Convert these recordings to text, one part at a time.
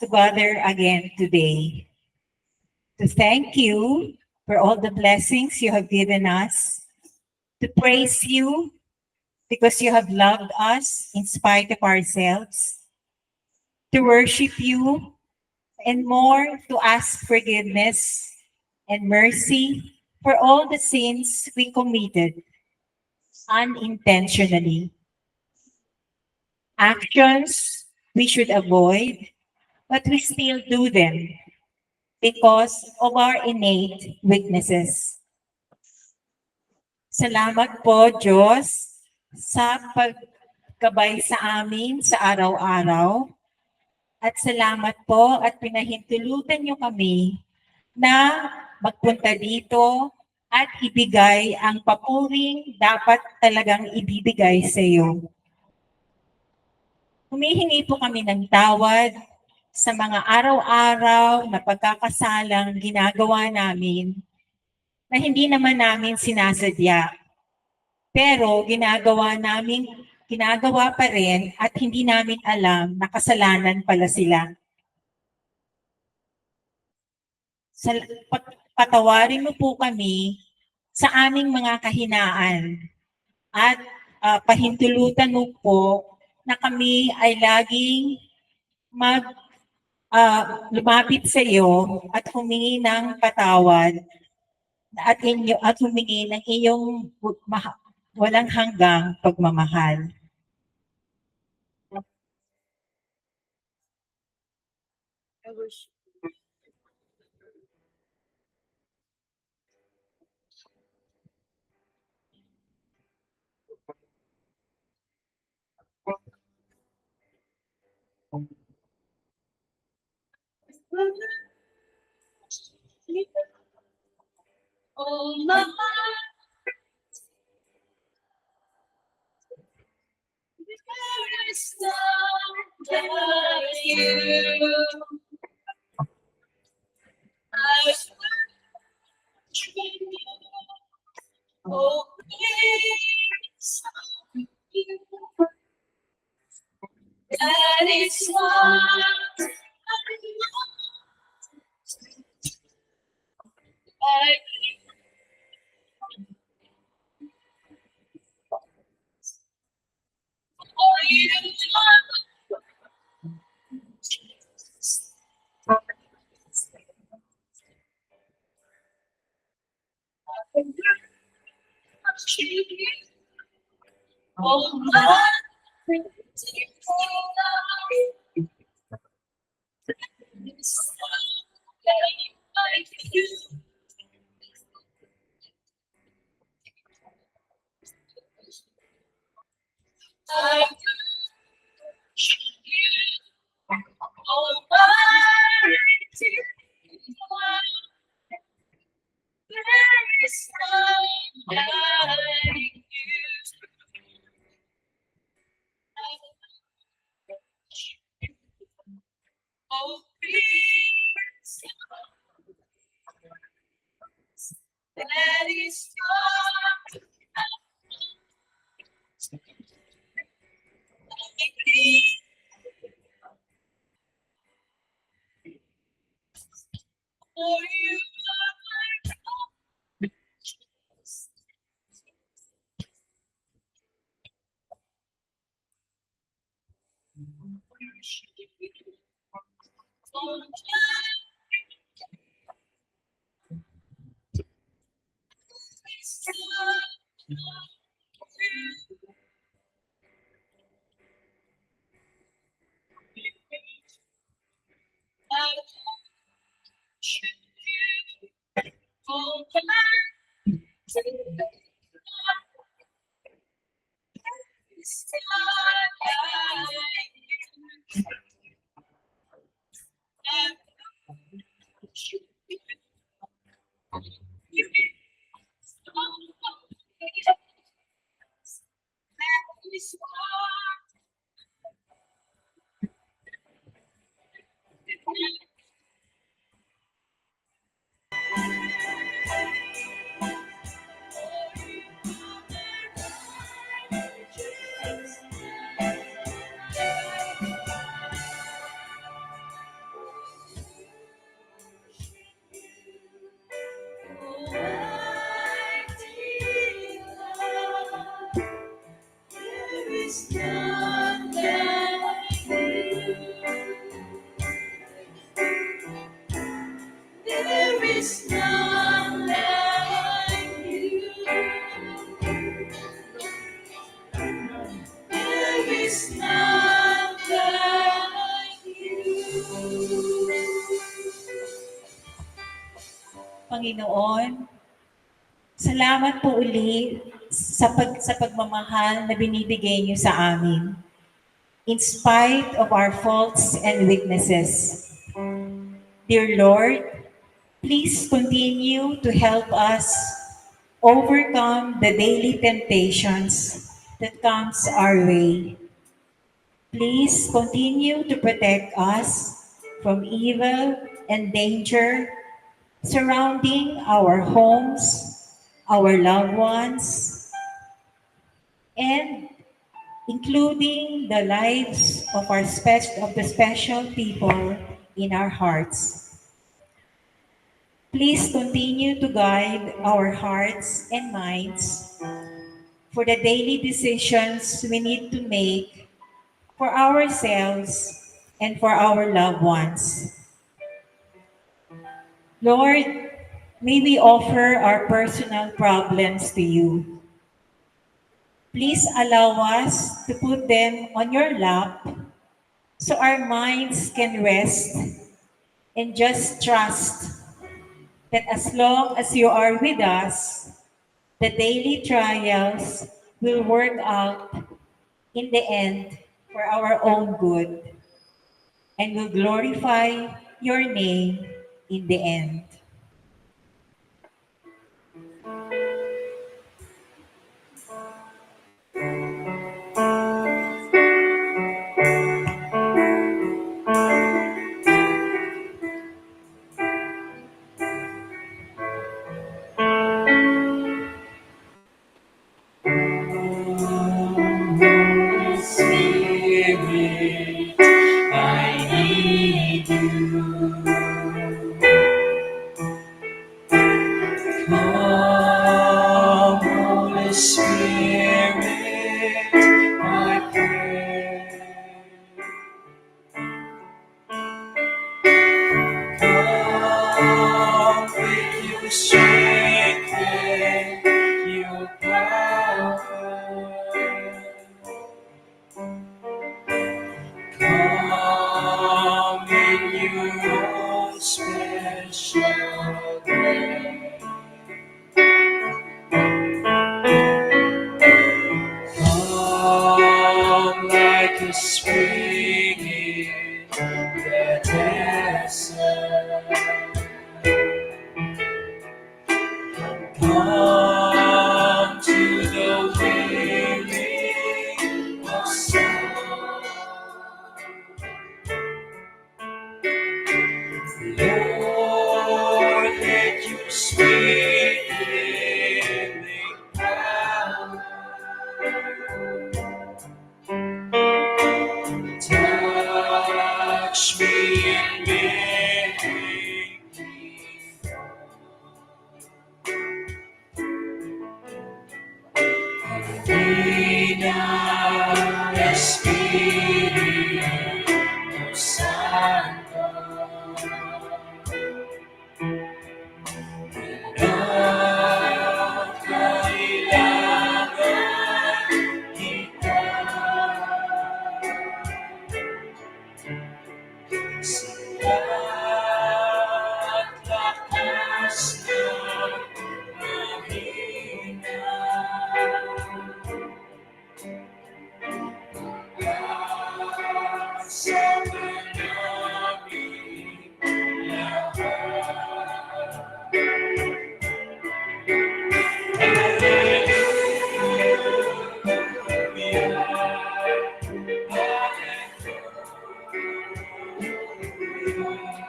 to gather again today. To thank you for all the blessings you have given us, to praise you because you have loved us in spite of ourselves, to worship you, and more to ask forgiveness and mercy for all the sins we committed unintentionally. Actions we should avoid, but we still do them because of our innate weaknesses. Salamat po, Diyos, sa pagkabay sa amin sa araw-araw. At salamat po at pinahintulutan niyo kami na magpunta dito at ibigay ang papuring dapat talagang ibibigay sa iyo. Humihingi po kami ng tawad sa mga araw-araw na pagkakasalang ginagawa namin na hindi naman namin sinasadya. Pero ginagawa pa rin at hindi namin alam na kasalanan pala sila. Patawarin mo po kami sa aming mga kahinaan at pahintulutan mo po na kami ay laging lumapit sa iyo at humingi ng patawad at humingi ng iyong walang hanggang pagmamahal. Oh, my there is none like you. I worship you. Oh, please, you. That is what I for you. Oh, my I Oh, please, that is what for you are my oh, is none like you. There is none like you. Panginoon, salamat po uli sa pagmamahal na binibigay niyo sa amin. In spite of our faults and weaknesses. Dear Lord, please continue to help us overcome the daily temptations that comes our way. Please continue to protect us from evil and danger surrounding our homes, our loved ones, and including the lives of of the special people in our hearts. Please continue to guide our hearts and minds for the daily decisions we need to make for ourselves and for our loved ones. Lord, may we offer our personal problems to you. Please allow us to put them on your lap so our minds can rest and just trust that as long as you are with us, the daily trials will work out in the end for our own good and will glorify your name in the end. Spirit, I need you. Come, Holy Spirit, I pray. Come with your strength and your power. Come in your own special way. Come like a spring in the desert. Come to the weary of soul. Lord, let your spirit make power. Touch me and make me Divina Espíritu Santo. Kailangan kita. At lakas ng mahina. Sama namin lahat. Hallelujah.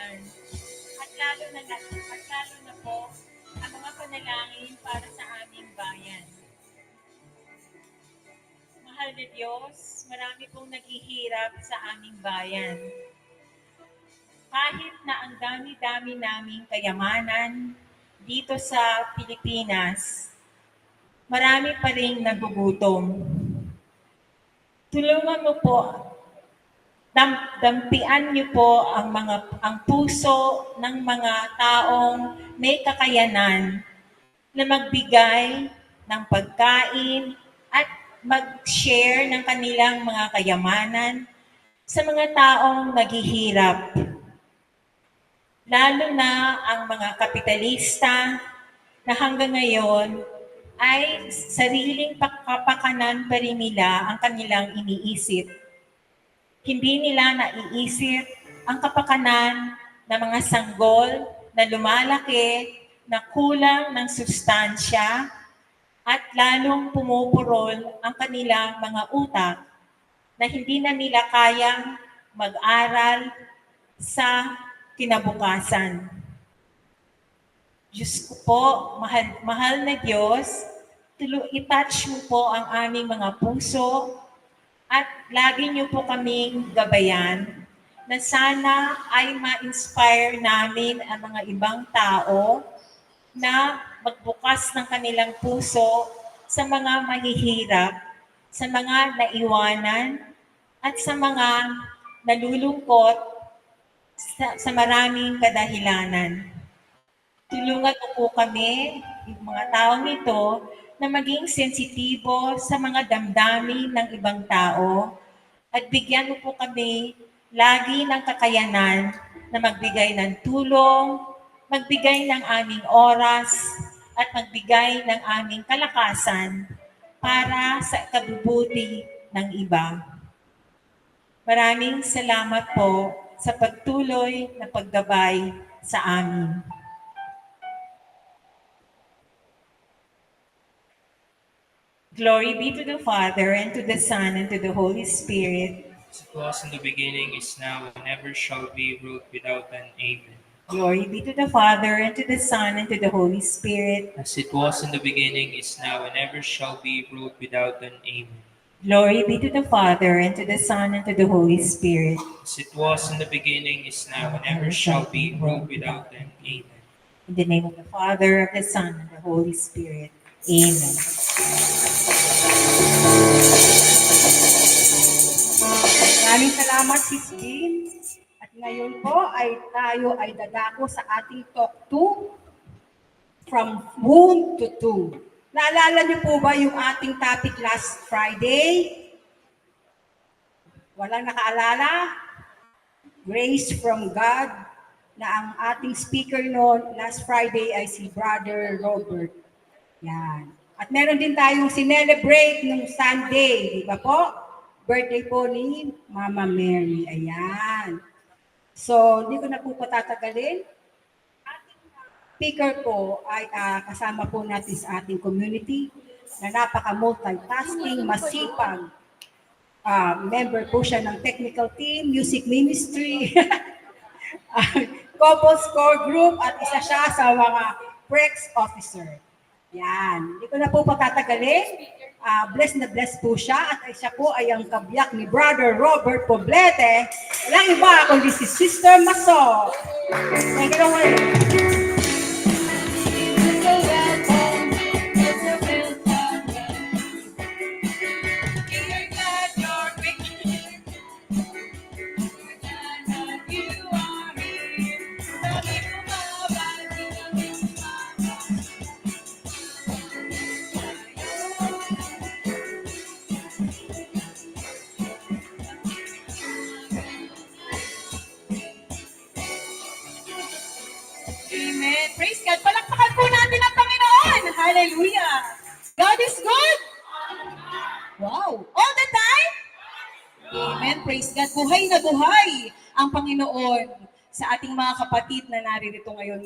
bayan. At lalo na po ang mga panalangin para sa aming bayan. Mahal na Diyos, marami pong naghihirap sa aming bayan. Kahit na ang dami-dami naming kayamanan dito sa Pilipinas, marami pa rin nagugutom. Tulungan mo po, dampian niyo po ang puso ng mga taong may kakayanan na magbigay ng pagkain at mag-share ng kanilang mga kayamanan sa mga taong naghihirap. Lalo na ang mga kapitalista na hanggang ngayon ay sariling kapakanan pa rin nila ang kanilang iniisip. Hindi nila naiisip ang kapakanan ng mga sanggol na lumalaki, na kulang ng sustansya, at lalong pumupurol ang kanilang mga utak na hindi na nila kayang mag-aral sa kinabukasan. Diyos ko po, mahal na Diyos, i-touch mo po ang aming mga puso at lagi niyo po kaming gabayan na sana ay ma-inspire namin ang mga ibang tao na magbukas ng kanilang puso sa mga mahihirap, sa mga naiwanan, at sa mga nalulungkot sa maraming kadahilanan. Tulungan mo po kami, yung mga taong ito, na maging sensitibo sa mga damdamin ng ibang tao at bigyan mo po kami lagi ng kakayanan na magbigay ng tulong, magbigay ng aming oras, at magbigay ng aming kalakasan para sa kabubuti ng iba. Maraming salamat po sa pagtuloy na paggabay sa amin. Glory be to the Father, and to the Son, and to the Holy Spirit. As it was in the beginning, is now, and ever shall be, world without an Amen. Glory be to the Father, and to the Son, and to the Holy Spirit. As it was in the beginning, is now, and ever shall be, world without an Amen. Glory be to the Father, and to the Son, and to the Holy Spirit. As it was in the beginning, is now, and ever shall be, world without an Amen. In the name of the Father, of the Son, and the Holy Spirit. Amen. Maraming salamat, Sis Jean. At ngayon po ay tayo ay dadako sa ating Talk 2, From Womb to Tomb. Naalala niyo po ba yung ating topic last Friday? Walang nakaalala? Grace from God, na ang ating speaker noon last Friday ay si Brother Robert. Yan. At meron din tayong sinelebrate nung Sunday, di ba po? Birthday po ni Mama Mary. Ayan. So, hindi ko na po patatagalin. Ating speaker po ay kasama po natin sa ating community na napaka-multitasking, masipag. Member po siya ng technical team, music ministry, couples core group, at isa siya sa mga PREX officer. Yan. Hindi ko na po patatagalin. Blessed na blessed po siya, at siya po ay ang kabiyak ni Brother Robert Poblete. Walang iba kundi si Sister Maso. Thank you. Amen. Praise God. Palakpakan po natin ang Panginoon. Hallelujah. God is good. Wow. All the time? Amen. Praise God. Buhay na buhay ang Panginoon sa ating mga kapatid na naririto ngayon.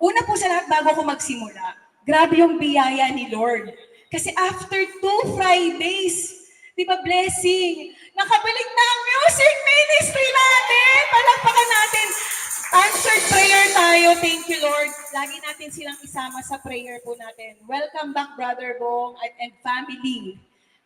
Una po sa lahat, bago ko magsimula, grabe yung biyaya ni Lord. Kasi after 2 Fridays, di ba blessing, nakabalik na ang music ministry natin. Palakpakan natin. Answered prayer tayo. Thank you, Lord. Lagi natin silang isama sa prayer po natin. Welcome back, Brother Bong and family.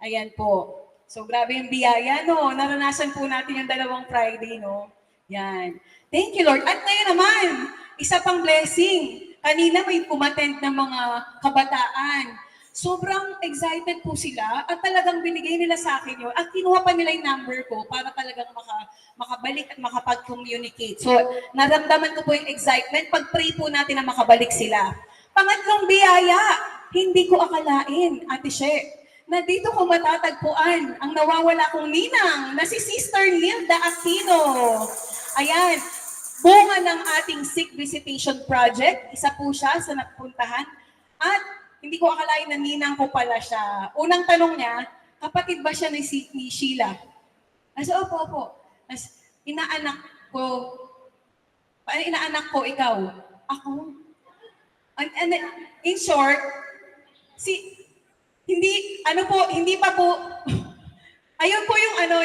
Ayan po. So, grabe yung biyaya, no? Naranasan po natin yung 2 Friday, no? Yan. Thank you, Lord. At ngayon naman, isa pang blessing. Kanina may umattend ng mga kabataan. Sobrang excited po sila at talagang binigay nila sa akin yun. At kinuha pa nila yung number ko para talagang makabalik at makapag-communicate. So, naramdaman ko po yung excitement. Pag-pray po natin na makabalik sila. Pangatlong biyaya, hindi ko akalain, Ate She, na dito ko matatagpuan ang nawawala kong ninang na si Sister Nilda Aquino. Ayan, bunga ng ating sick visitation project. Isa po siya sa napuntahan. At hindi ko akalain na ninang ko pala siya. Unang tanong niya, kapatid ba siya ni Sheila? Sabi, opo. As, inaanak ko, ikaw? Ako? And in short, hindi pa po, ayun po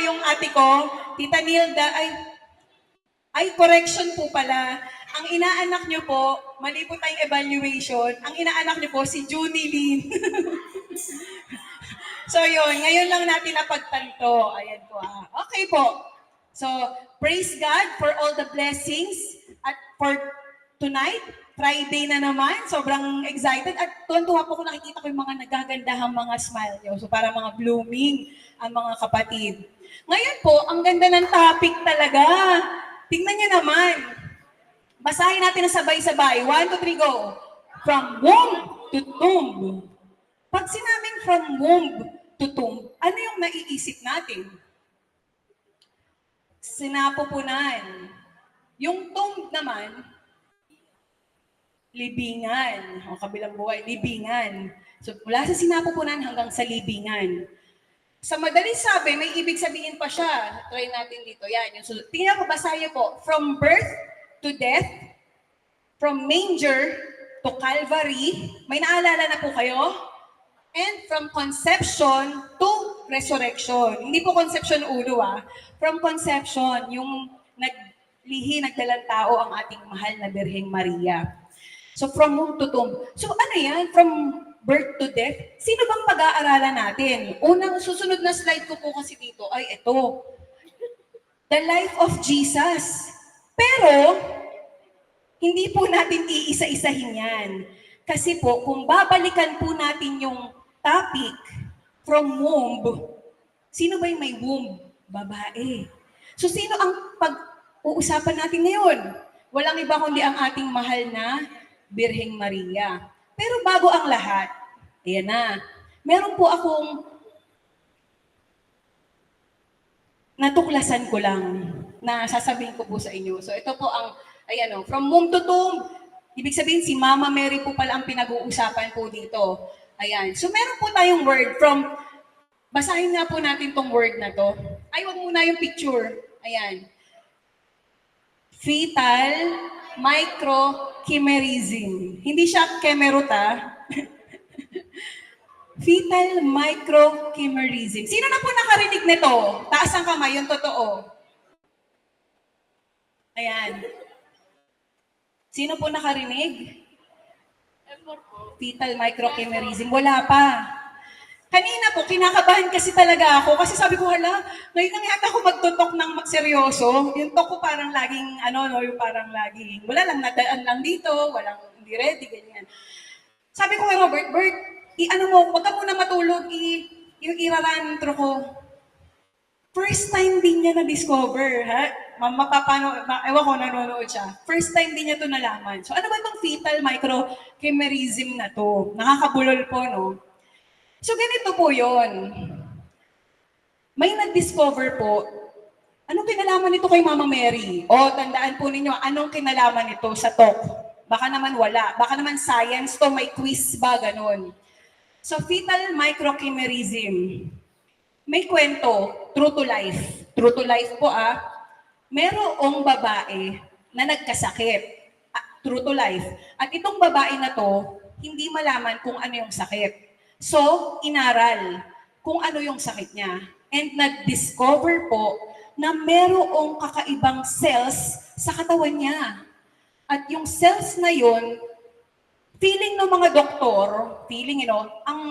yung ate ko, Tita Nilda, correction po pala. Ang inaanak niyo po, mali po tayong evaluation, ang inaanak niyo po si Junie Lynn. So yun, ngayon lang natin napagtanto. Ayan po. Okay po. So, praise God for all the blessings at for tonight, Friday na naman. Sobrang excited at tuwan-tuwa po kung nakikita ko yung mga nagagandahang mga smile niyo. So, para mga blooming ang mga kapatid. Ngayon po, ang ganda ng topic talaga. Tingnan niyo naman. Basahin natin na sabay-sabay. 1, 2, 3, go. From womb to tomb. Pag sinabing from womb to tomb, ano yung naiisip natin? Sinapupunan. Yung tomb naman, libingan. O kabilang buhay, libingan. So, mula sa sinapupunan hanggang sa libingan. Sa madaling sabi, may ibig sabihin pa siya. Try natin dito. Yan. Yung sunod. Tingnan ko, basahin po. From birth to death, from manger to Calvary. May naalala na po kayo? And from conception to resurrection. Hindi po conception ulo From conception, yung nagdalang tao ang ating mahal na Birheng Maria. So from womb to tomb. So ano yan? From birth to death? Sino bang pag-aaralan natin? Unang susunod na slide ko po kasi dito ay ito. The life of Jesus. Pero, hindi po natin iisa-isahin yan. Kasi po, kung babalikan po natin yung topic from womb, sino ba yung may womb? Babae. So, sino ang pag-uusapan natin ngayon? Walang iba kundi ang ating mahal na Birheng Maria. Pero bago ang lahat, ayan na, meron po akong natuklasan ko lang na sasabihin ko po sa inyo. So ito po ang, from womb to tomb. Ibig sabihin si Mama Mary po pala ang pinag-uusapan po dito. Ayan. So meron po tayong word from, basahin nga po natin tong word na to. Ay, wag muna yung picture. Ayan. Fetal microchimerism. Hindi siya kemeruta. Fetal microchimerism. Sino na po nakarinig nito? Taas ang kamay, yung totoo. Ayan. Sino po nakarinig? Fetal microchimerism. Wala pa. Kanina po, kinakabahan kasi talaga ako. Kasi sabi ko, hala, ngayon lang yata ako magtutok ng seryoso. Yung talk ko parang laging, yung parang laging, wala lang, nadaan lang dito, walang, hindi ready, ganyan. Sabi ko kay Robert, wag ka muna matulog, yung irarantro ko. First time din niya na-discover, ha? Ewan ko, nanonood siya. First time din niya to nalaman. So ano ba itong fetal microchimerism na to? Nakakabulol po, no? So ganito po yon. May nag-discover po, anong kinalaman nito kay Mama Mary? O tandaan po ninyo, anong kinalaman nito sa talk? Baka naman wala. Baka naman science to, may quiz ba, ganun. So fetal microchimerism. May kwento, true to life. True to life po merong babae na nagkasakit. True to life. At itong babae na to, hindi malaman kung ano yung sakit. So, inaral kung ano yung sakit niya. And nag-discover po na merong kakaibang cells sa katawan niya. At yung cells na yun, feeling ng mga doktor, ang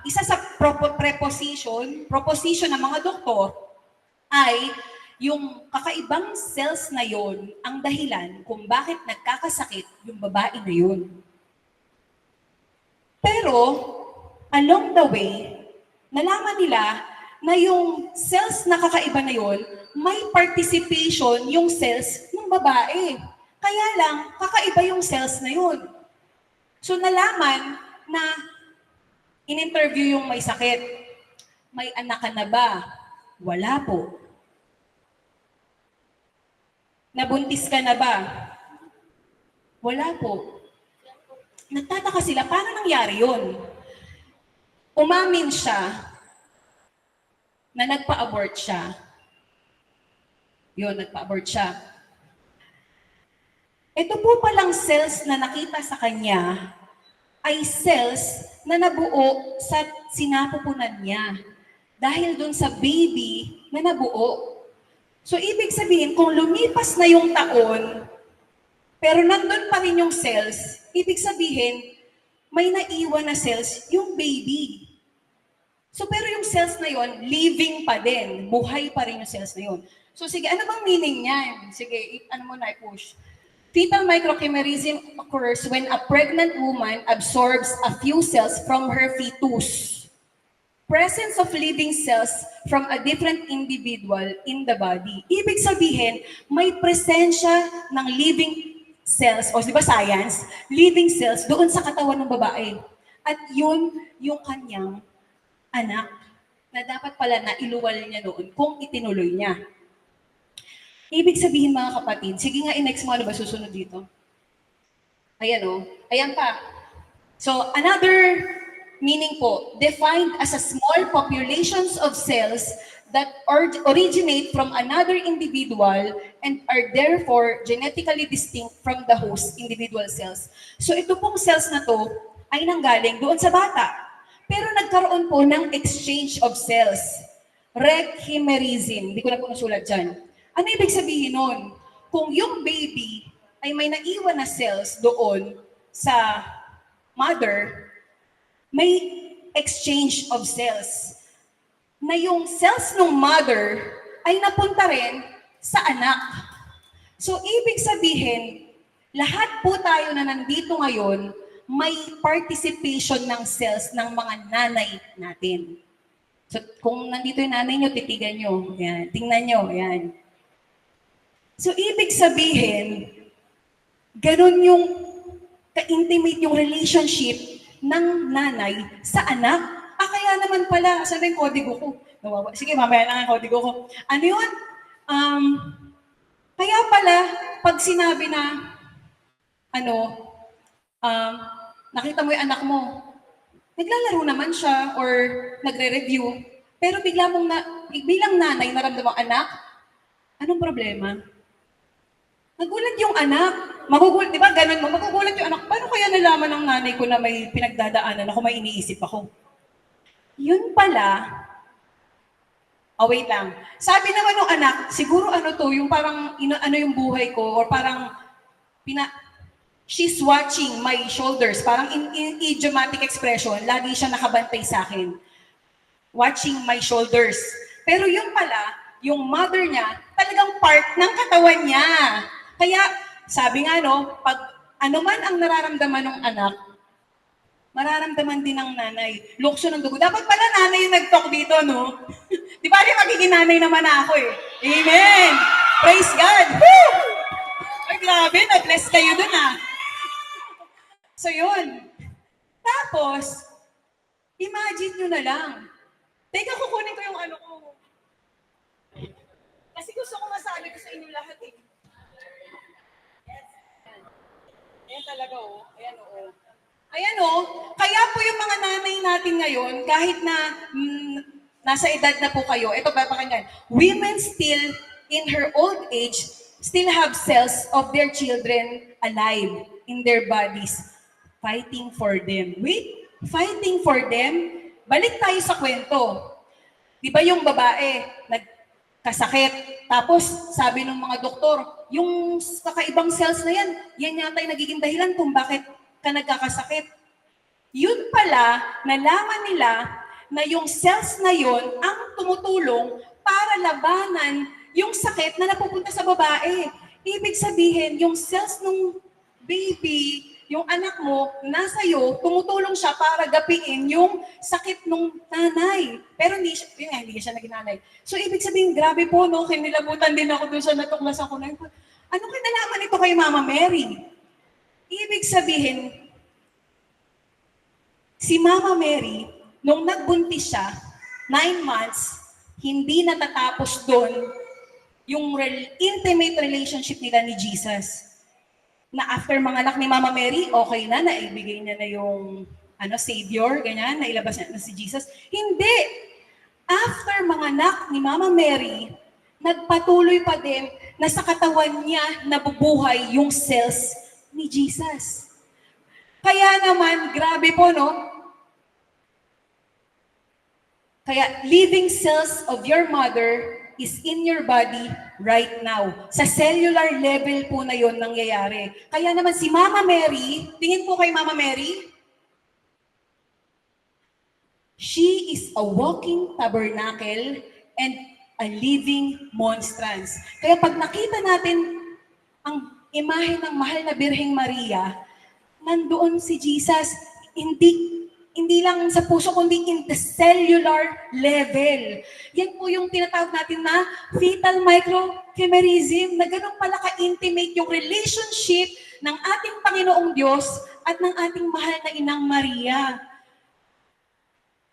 isa sa proposition ng mga doktor ay yung kakaibang cells na yon ang dahilan kung bakit nagkakasakit yung babae na yun. Pero, along the way, nalaman nila na yung cells na kakaiba na yon, may participation yung cells ng babae. Kaya lang, kakaiba yung cells na yun. So, nalaman na in-interview yung may sakit. May anak ka na ba? Wala po. Nabuntis ka na ba? Wala po. Nagtataka sila, paano nangyari yun? Umamin siya na nagpa-abort siya. Yun, nagpa-abort siya. Ito po palang cells na nakita sa kanya ay cells na nabuo sa sinapupunan niya. Dahil dun sa baby na nabuo. So, ibig sabihin, kung lumipas na yung taon, pero nandun pa rin yung cells, ibig sabihin, may naiwan na cells yung baby. So, pero yung cells na yon living pa din. Buhay pa rin yung cells na yon. So, sige, ano bang meaning niyan? Sige, ano mo na i-push. Fetal microchimerism occurs when a pregnant woman absorbs a few cells from her fetus. Presence of living cells from a different individual in the body. Ibig sabihin, may presensya ng living cells, o di ba science, living cells doon sa katawan ng babae. At yun yung kanyang anak na dapat pala na iluwal niya noon kung itinuloy niya. Ibig sabihin mga kapatid, sige nga i-next mo, ano ba susunod dito? Ayan o, ayan pa. So another meaning po, defined as a small populations of cells that originate from another individual and are therefore genetically distinct from the host individual cells. So ito pong cells na to ay nanggaling doon sa bata. Pero nagkaroon po ng exchange of cells. Rechimerism. Hindi ko na po nasulat dyan. Ano ibig sabihin nun? Kung yung baby ay may naiwan na cells doon sa mother, may exchange of cells. Na yung cells ng mother ay napunta rin sa anak. So, ibig sabihin, lahat po tayo na nandito ngayon, may participation ng cells ng mga nanay natin. So, kung nandito yung nanay nyo, titigan nyo. Yan. Tingnan nyo. Yan. So, ibig sabihin, ganun yung ka-intimate yung relationship ng nanay sa anak. Kaya naman pala, saan yung kodigo ko? Nawawa. Sige, mamaya lang ang kodigo ko. Ano yun? Kaya pala, pag sinabi na, nakita mo yung anak mo, naglalaro naman siya or nagre-review, pero bilang nanay, naramdaman anak, anong problema? Nagulat yung anak. Magugulat, di ba? Ganun mo, magugulat yung anak. Paano kaya nalaman ng nanay ko na may pinagdadaanan ako, may iniisip ako? Yun pala, wait lang. Sabi naman ng anak, siguro yung parang, yung buhay ko, or parang, she's watching my shoulders. Parang in idiomatic expression, lagi siya nakabantay sa akin. Watching my shoulders. Pero yun pala, yung mother niya, talagang part ng katawan niya. Kaya, sabi nga pag man ang nararamdaman ng anak, mararamdaman din ng nanay. Lukso ng dugo. Dapat pala nanay yung nag-talk dito, no? Di ba rin magiging nanay naman ako eh. Amen! Praise God! Woo! Ay, grabe, na-bless kayo dun ah. So yun. Tapos, imagine nyo na lang. Teka, kukunin ko yung ano ko. Kasi gusto ko masabi ko sa inyo lahat eh. Ayan talaga oh. Ayan oh. Ayan oh. Kaya po yung mga nanay natin ngayon, kahit na nasa edad na po kayo, ito ba pakinggan, women still in her old age still have cells of their children alive in their bodies, fighting for them. Wait, fighting for them? Balik tayo sa kwento. Di ba yung babae, nagkasakit, tapos sabi ng mga doktor, yung kakaibang cells na yan yata yung nagiging dahilan kung bakit ka nagkakasakit. Yun pala, nalaman nila na yung cells na yun ang tumutulong para labanan yung sakit na napupunta sa babae. Ibig sabihin, yung cells ng baby, yung anak mo, nasa iyo, tumutulong siya para gapiin yung sakit ng nanay. Pero hindi siya naging nanay. So, ibig sabihin, grabe po, no? Kinilabutan din ako dun sa natuklasan ko na. Ano kinalaman ito kay Mama Mary? Ibig sabihin, si Mama Mary, nung nagbuntis siya, 9 months, hindi natatapos doon yung intimate relationship nila ni Jesus. Na after manganak ni Mama Mary, okay na, naibigay niya na yung Savior, ganyan, nailabas niya na si Jesus. Hindi! After manganak ni Mama Mary, nagpatuloy pa din na sa katawan niya nabubuhay yung cells ni Jesus. Kaya naman, grabe po, no? Kaya, living cells of your mother is in your body right now. Sa cellular level po na yon nangyayari. Kaya naman si Mama Mary, tingin po kay Mama Mary, she is a walking tabernacle and a living monstrance. Kaya pag nakita natin ang imahe ng mahal na Birheng Maria, nandoon si Jesus, hindi lang sa puso, kundi in the cellular level. Yan po yung tinatawag natin na fetal microchimerism, na ganun pala ka-intimate yung relationship ng ating Panginoong Diyos at ng ating mahal na Inang Maria.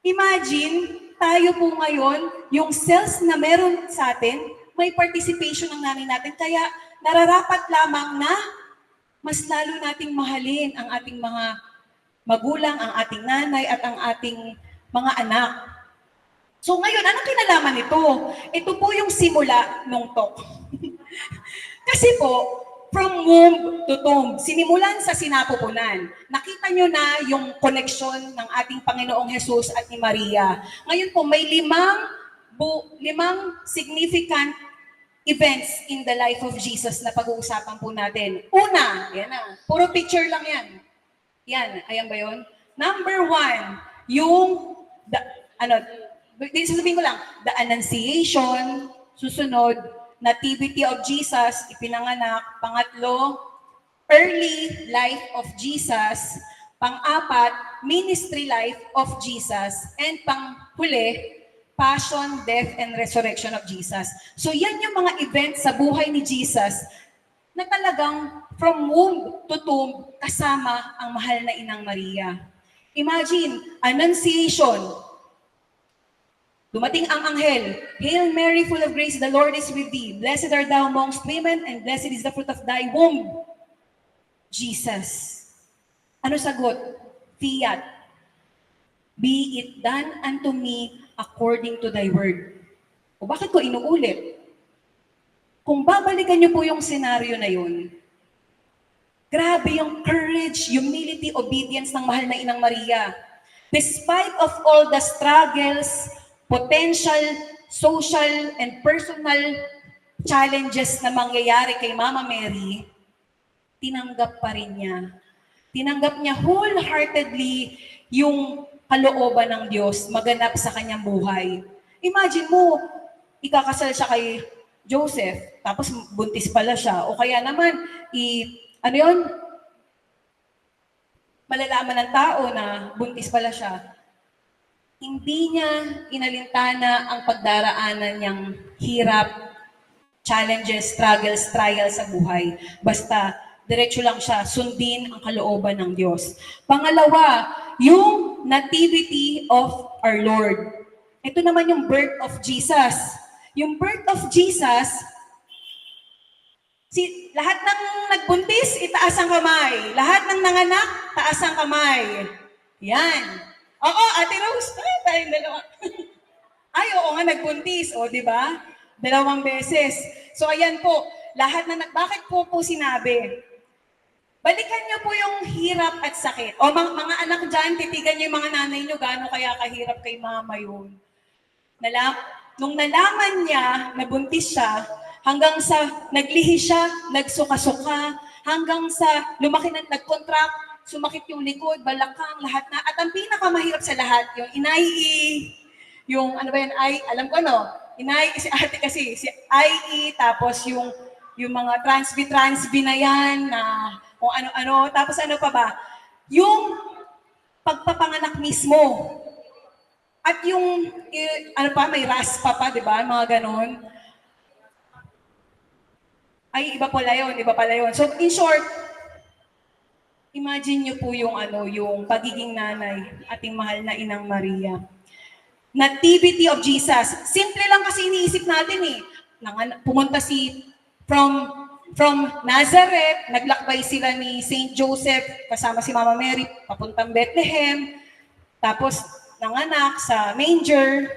Imagine, tayo po ngayon, yung cells na meron sa atin, may participation ng nanay natin, kaya nararapat lamang na mas lalo nating mahalin ang ating mga magulang, ang ating nanay, at ang ating mga anak. So ngayon, anong kinalaman nito? Ito po yung simula nung talk. Kasi po, from womb to tomb, sinimulan sa sinapupunan. Nakita nyo na yung connection ng ating Panginoong Jesus at ni Maria. Ngayon po, may limang significant events in the life of Jesus na pag-uusapan po natin. Una, yan na, puro picture lang yan. Yan, ayan ba yun? Number 1, yung, sasabihin ko lang, the Annunciation, susunod, Nativity of Jesus, ipinanganak, pangatlo, early life of Jesus, pang-apat, ministry life of Jesus, and panghuli, passion, death, and resurrection of Jesus. So yan yung mga events sa buhay ni Jesus na talagang from womb to tomb, kasama ang mahal na Inang Maria. Imagine, Annunciation. Dumating ang anghel, Hail Mary, full of grace, the Lord is with thee. Blessed art thou amongst women, and blessed is the fruit of thy womb. Jesus. Ano sagot? Fiat. Be it done unto me according to thy word. O bakit ko inuulit? Kung babalikan niyo po yung senaryo na yun, grabe yung courage, humility, obedience ng mahal na Inang Maria. Despite of all the struggles, potential, social, and personal challenges na mangyayari kay Mama Mary, tinanggap pa rin niya. Tinanggap niya wholeheartedly yung kalooban ng Diyos maganap sa kanyang buhay. Imagine mo, ikakasal siya kay Joseph, tapos buntis pala siya. O kaya naman, malalaman ng tao na buntis pala siya. Hindi niya inalintana ang pagdaraanan niyang hirap, challenges, struggles, trials sa buhay. Basta, diretso lang siya, sundin ang kalooban ng Diyos. Pangalawa, yung nativity of our Lord. Ito naman yung birth of Jesus. Yung birth of Jesus, lahat ng nagbuntis, itaas ang kamay. Lahat ng nanganak, taas ang kamay. Yan. Oo, Ate Rose, tayong dalawa. Ay, oo nga, nagbuntis. O, di ba? 2 beses. So, ayan po. Bakit po sinabi? Balikan niyo po yung hirap at sakit. O, mga anak dyan, titigan niyo yung mga nanay niyo, gaano kaya kahirap kay mama yun. Nung nalaman niya, nabuntis siya, hanggang sa naglihi siya, nagsuka-suka, hanggang sa lumaki na, nag-contract, sumakit yung likod, balakang, lahat na. At ang pinakamahirap sa lahat, yung IE, yung ano ba yan, alam ko no, si ate kasi, si IE, tapos yung mga transbi na yan, na kung ano-ano, tapos ano pa ba, yung pagpapanganak mismo. At yung, ano pa, may raspa pa, di ba? Mga ganon. Ay, iba pala yun. So, in short, imagine nyo po yung yung pagiging nanay, ating mahal na Inang Maria. Nativity of Jesus. Simple lang kasi iniisip natin eh. Pumunta from Nazareth, naglakbay sila ni Saint Joseph kasama si Mama Mary papuntang Bethlehem. Tapos nanganak sa manger.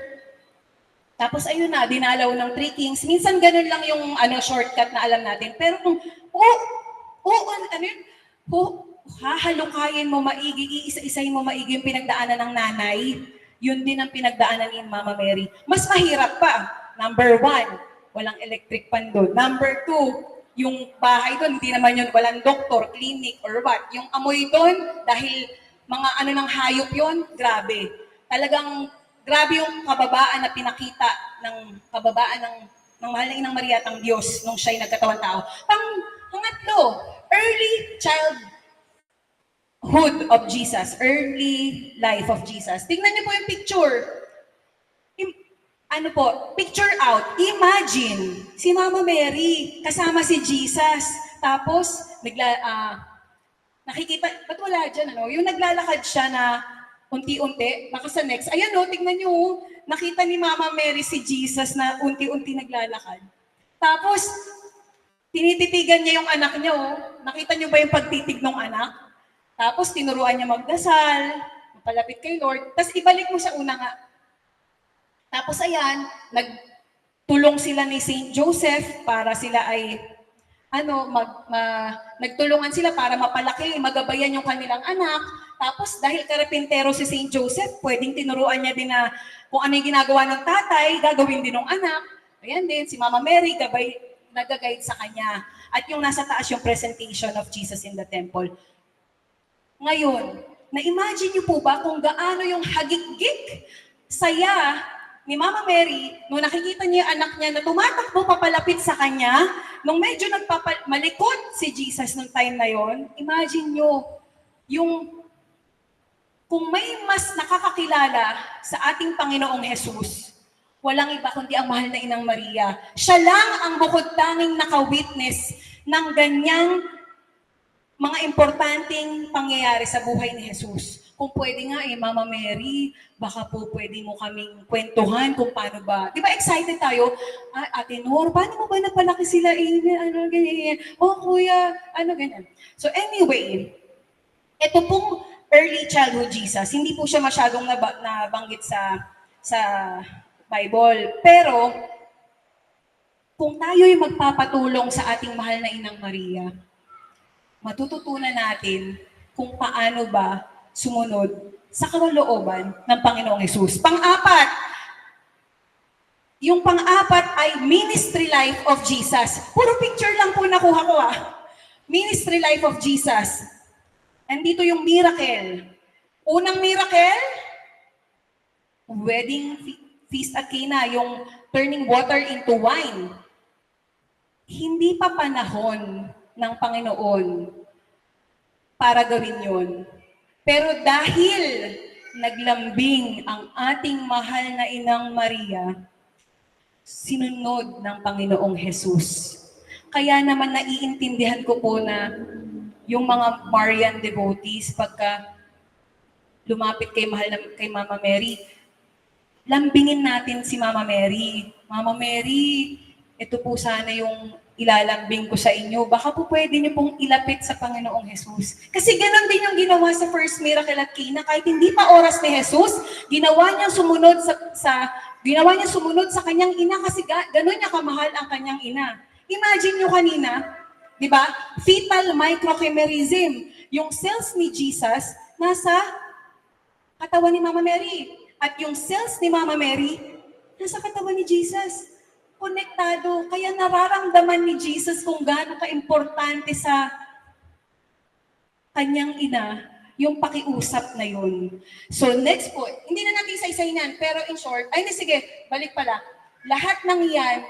Tapos ayun na, dinalaw ng three kings. Minsan ganun lang yung shortcut na alam natin. Pero kung, hahalukayin mo maigi, iisa-isahin mo maigi yung pinagdaanan ng nanay, yun din ang pinagdaanan ni Mama Mary. Mas mahirap pa. Number 1, walang electric pan doon. Number 2, yung bahay doon, hindi naman yun, walang doktor, clinic, or what. Yung amoy doon, dahil mga ng hayop yun, grabe. Talagang grabe yung kababaan na pinakita ng kababaan ng mahal na Inang Maria at ang Diyos nung siya'y nagkatawang tao. Pangatlo, early childhood of Jesus, early life of Jesus. Tingnan niyo po yung picture. Picture out. Imagine, si Mama Mary kasama si Jesus. Tapos, nakikita, ba't wala dyan, Yung naglalakad siya na unti-unti, baka sa next. Ayan tignan nyo, nakita ni Mama Mary si Jesus na unti-unti naglalakad. Tapos, tinititigan niya yung anak niya, Nakita niyo ba yung pagtitig ng anak? Tapos, tinuruan niya magdasal, mapalapit kay Lord. Tapos, ibalik mo sa una nga. Tapos, ayan, nagtulong sila ni Saint Joseph para sila ay nagtulungan sila para mapalaki, magabayan yung kanilang anak. Tapos dahil karapintero si Saint Joseph, pwedeng tinuruan niya din na kung ano yung ginagawa ng tatay, gagawin din ng anak. Ayan din, si Mama Mary, nag-guide sa kanya. At yung nasa taas yung presentation of Jesus in the temple. Ngayon, na-imagine niyo po ba kung gaano yung hagik-gik, saya ni Mama Mary, nung nakikita niya yung anak niya na tumatakbo papalapit sa kanya, nung medyo malikot si Jesus nung time na yon, imagine nyo, kung may mas nakakakilala sa ating Panginoong Jesus, walang iba kundi ang mahal na Inang Maria. Siya lang ang bukod tanging naka-witness ng ganyang mga importanteng pangyayari sa buhay ni Jesus. Kung pwede nga Mama Mary, baka po pwede mo kaming kwentuhan kung paano ba. Di ba excited tayo? Ate Nor, paano mo ba napalaki sila? Ganyan. Kuya, ganyan. So anyway, ito pong early childhood Jesus, hindi po siya masyadong nabanggit sa Bible. Pero, kung tayo'y magpapatulong sa ating mahal na Inang Maria, matututunan natin kung paano ba sumunod sa kalooban ng Panginoong Hesus. Pang-apat, yung pang-apat ay ministry life of Jesus. Puro picture lang po nakuha ko Ministry life of Jesus. Andito yung miracle. Unang miracle, wedding feast at Cana, yung turning water into wine. Hindi pa panahon ng Panginoon para gawin yun. Pero dahil naglambing ang ating mahal na Inang Maria, sinunod ng Panginoong Jesus. Kaya naman naiintindihan ko po na yung mga Marian devotees, pagka lumapit kay Mama Mary, lambingin natin si Mama Mary. Mama Mary, ito po sana yung ilalambing ko sa inyo. Baka po pwede niyo pong ilapit sa Panginoong Jesus. Kasi ganon din yung ginawa sa first miracle at Cana. Kahit hindi pa oras ni Jesus, ginawa niya sumunod sa kanyang ina kasi ganon niya kamahal ang kanyang ina. Imagine niyo kanina, di ba? Fetal microchimerism. Yung cells ni Jesus nasa katawan ni Mama Mary. At yung cells ni Mama Mary nasa katawan ni Jesus. konektado. Kaya nararamdaman ni Jesus kung gaano ka-importante sa kanyang ina yung pakiusap na yun. So next po, hindi na natin isa-isainan, pero in short, sige, balik pala. Lahat ng yan,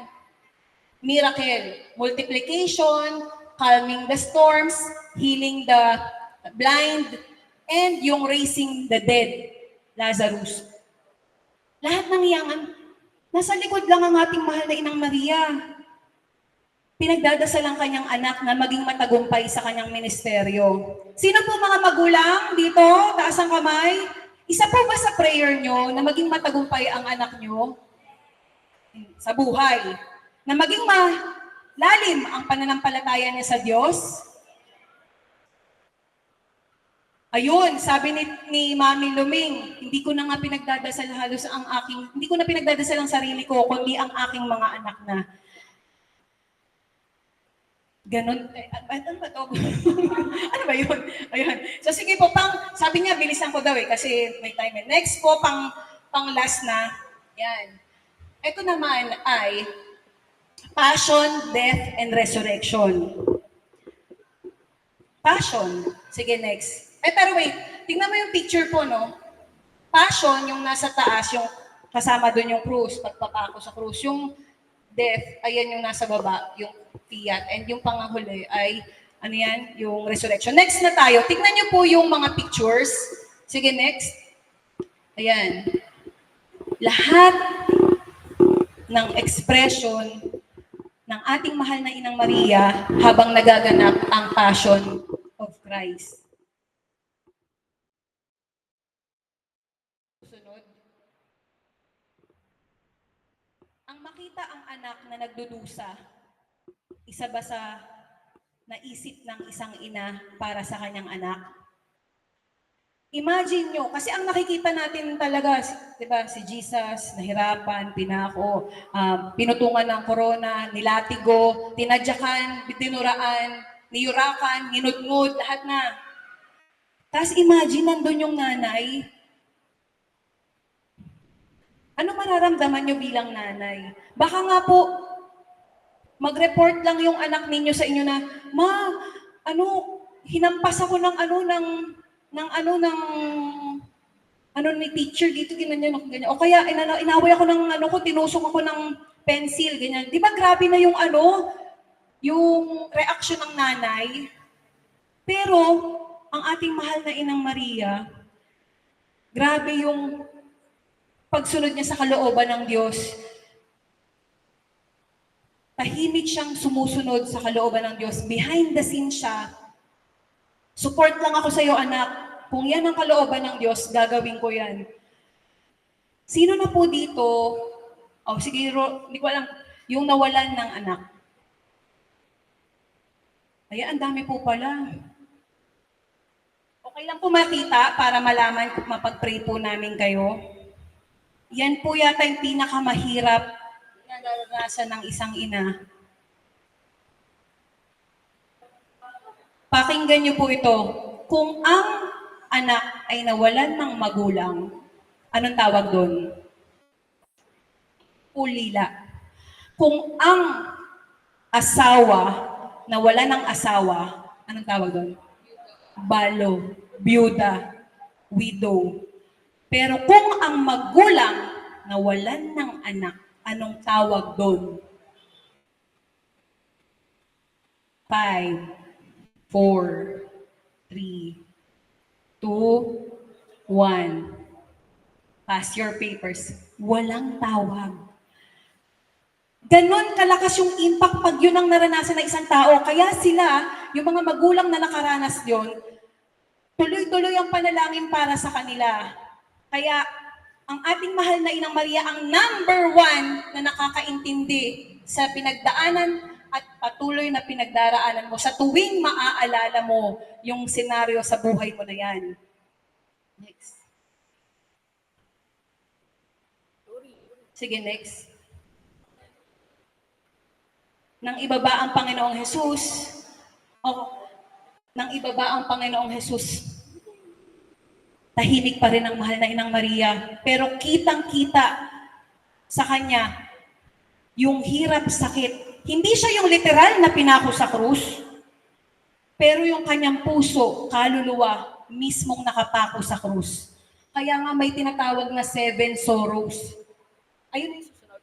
miracle, multiplication, calming the storms, healing the blind, and yung raising the dead, Lazarus. Lahat ng yan, nasa likod lang ang ating mahal na Inang Maria. Pinagdadasal ang kanyang anak na maging matagumpay sa kanyang ministeryo. Sino po mga magulang dito? Taas ang kamay. Isa po ba sa prayer nyo na maging matagumpay ang anak nyo sa buhay? Na maging malalim ang pananampalataya niya sa Diyos? Ayun, sabi ni Mami Luming, hindi ko na nga pinagdadasal halos hindi ko na pinagdadasal ang sarili ko, kundi ang aking mga anak na. Ganon, ano ba to? Ano ba yun? Ayun. So sige po, sabi niya, bilisan ko daw kasi may time. Next po, pang last na. Yan. Ito naman ay Passion, Death, and Resurrection. Passion. Sige, next. Pero wait, tingnan mo yung picture po, no? Passion, yung nasa taas, yung kasama doon yung krus, pagpapako sa krus. Yung death, ayan yung nasa baba, yung fiat. And yung panghuli ay, yung resurrection. Next na tayo. Tingnan niyo po yung mga pictures. Sige, next. Ayan. Lahat ng expression ng ating mahal na Inang Maria habang nagaganap ang Passion of Christ. Sunod. Ang makita ang anak na nagdudusa, isa ba sa naisip ng isang ina para sa kanyang anak? Imagine nyo, kasi ang nakikita natin talaga, di ba, si Jesus, nahirapan, pinako, pinutungan ng corona, nilatigo, tinadyakan, tinuraan, niyurakan, ninudngod, lahat na. Tapos imagine, nandun yung nanay. Ano mararamdaman nyo bilang nanay? Baka nga po, mag-report lang yung anak ninyo sa inyo na, Ma, hinampas ako ng ni teacher dito, ganyan. O kaya, inaway ako ng tinusok ako ng pencil, ganyan. Di ba grabe na yung yung reaction ng nanay? Pero, ang ating mahal na Inang Maria, grabe yung pagsunod niya sa kalooban ng Diyos. Tahimik siyang sumusunod sa kalooban ng Diyos. Behind the scenes siya. Support lang ako sa iyo, anak. Kung yan ang kalooban ng Diyos, gagawin ko yan. Sino na po dito, siguro, hindi ko alam, yung nawalan ng anak? Ang dami po pala. Okay lang po makita para malaman kung mapag-pray po namin kayo. Yan po yata yung pinakamahirap na naranasan ng isang ina. Pakinggan niyo po ito. Kung ang anak ay nawalan ng magulang, anong tawag doon? Ulila. Kung ang asawa nawalan ng asawa, anong tawag doon? Balo, byuda, widow. Pero kung ang magulang nawalan ng anak, anong tawag doon? 5, 4, 3, 2, 1. Pass your papers. Walang tawag. Ganon kalakas yung impact pag yun ang naranasan ng isang tao. Kaya sila, yung mga magulang na nakaranas yun, tuloy-tuloy ang panalangin para sa kanila. Kaya ang ating mahal na Inang Maria ang number 1 na nakakaintindi sa pinagdaanan at patuloy na pinagdaraanan mo sa tuwing maaalala mo yung senaryo sa buhay mo na yan. Next. Sige, next. Nang ibaba ang Panginoong Jesus, tahimik pa rin ang mahal na Inang Maria. Pero kitang-kita sa kanya yung hirap, sakit. Hindi siya yung literal na pinako sa krus, pero yung kanyang puso, kaluluwa, mismong nakapako sa krus. Kaya nga may tinatawag na 7 sorrows. Ayun yung susunod.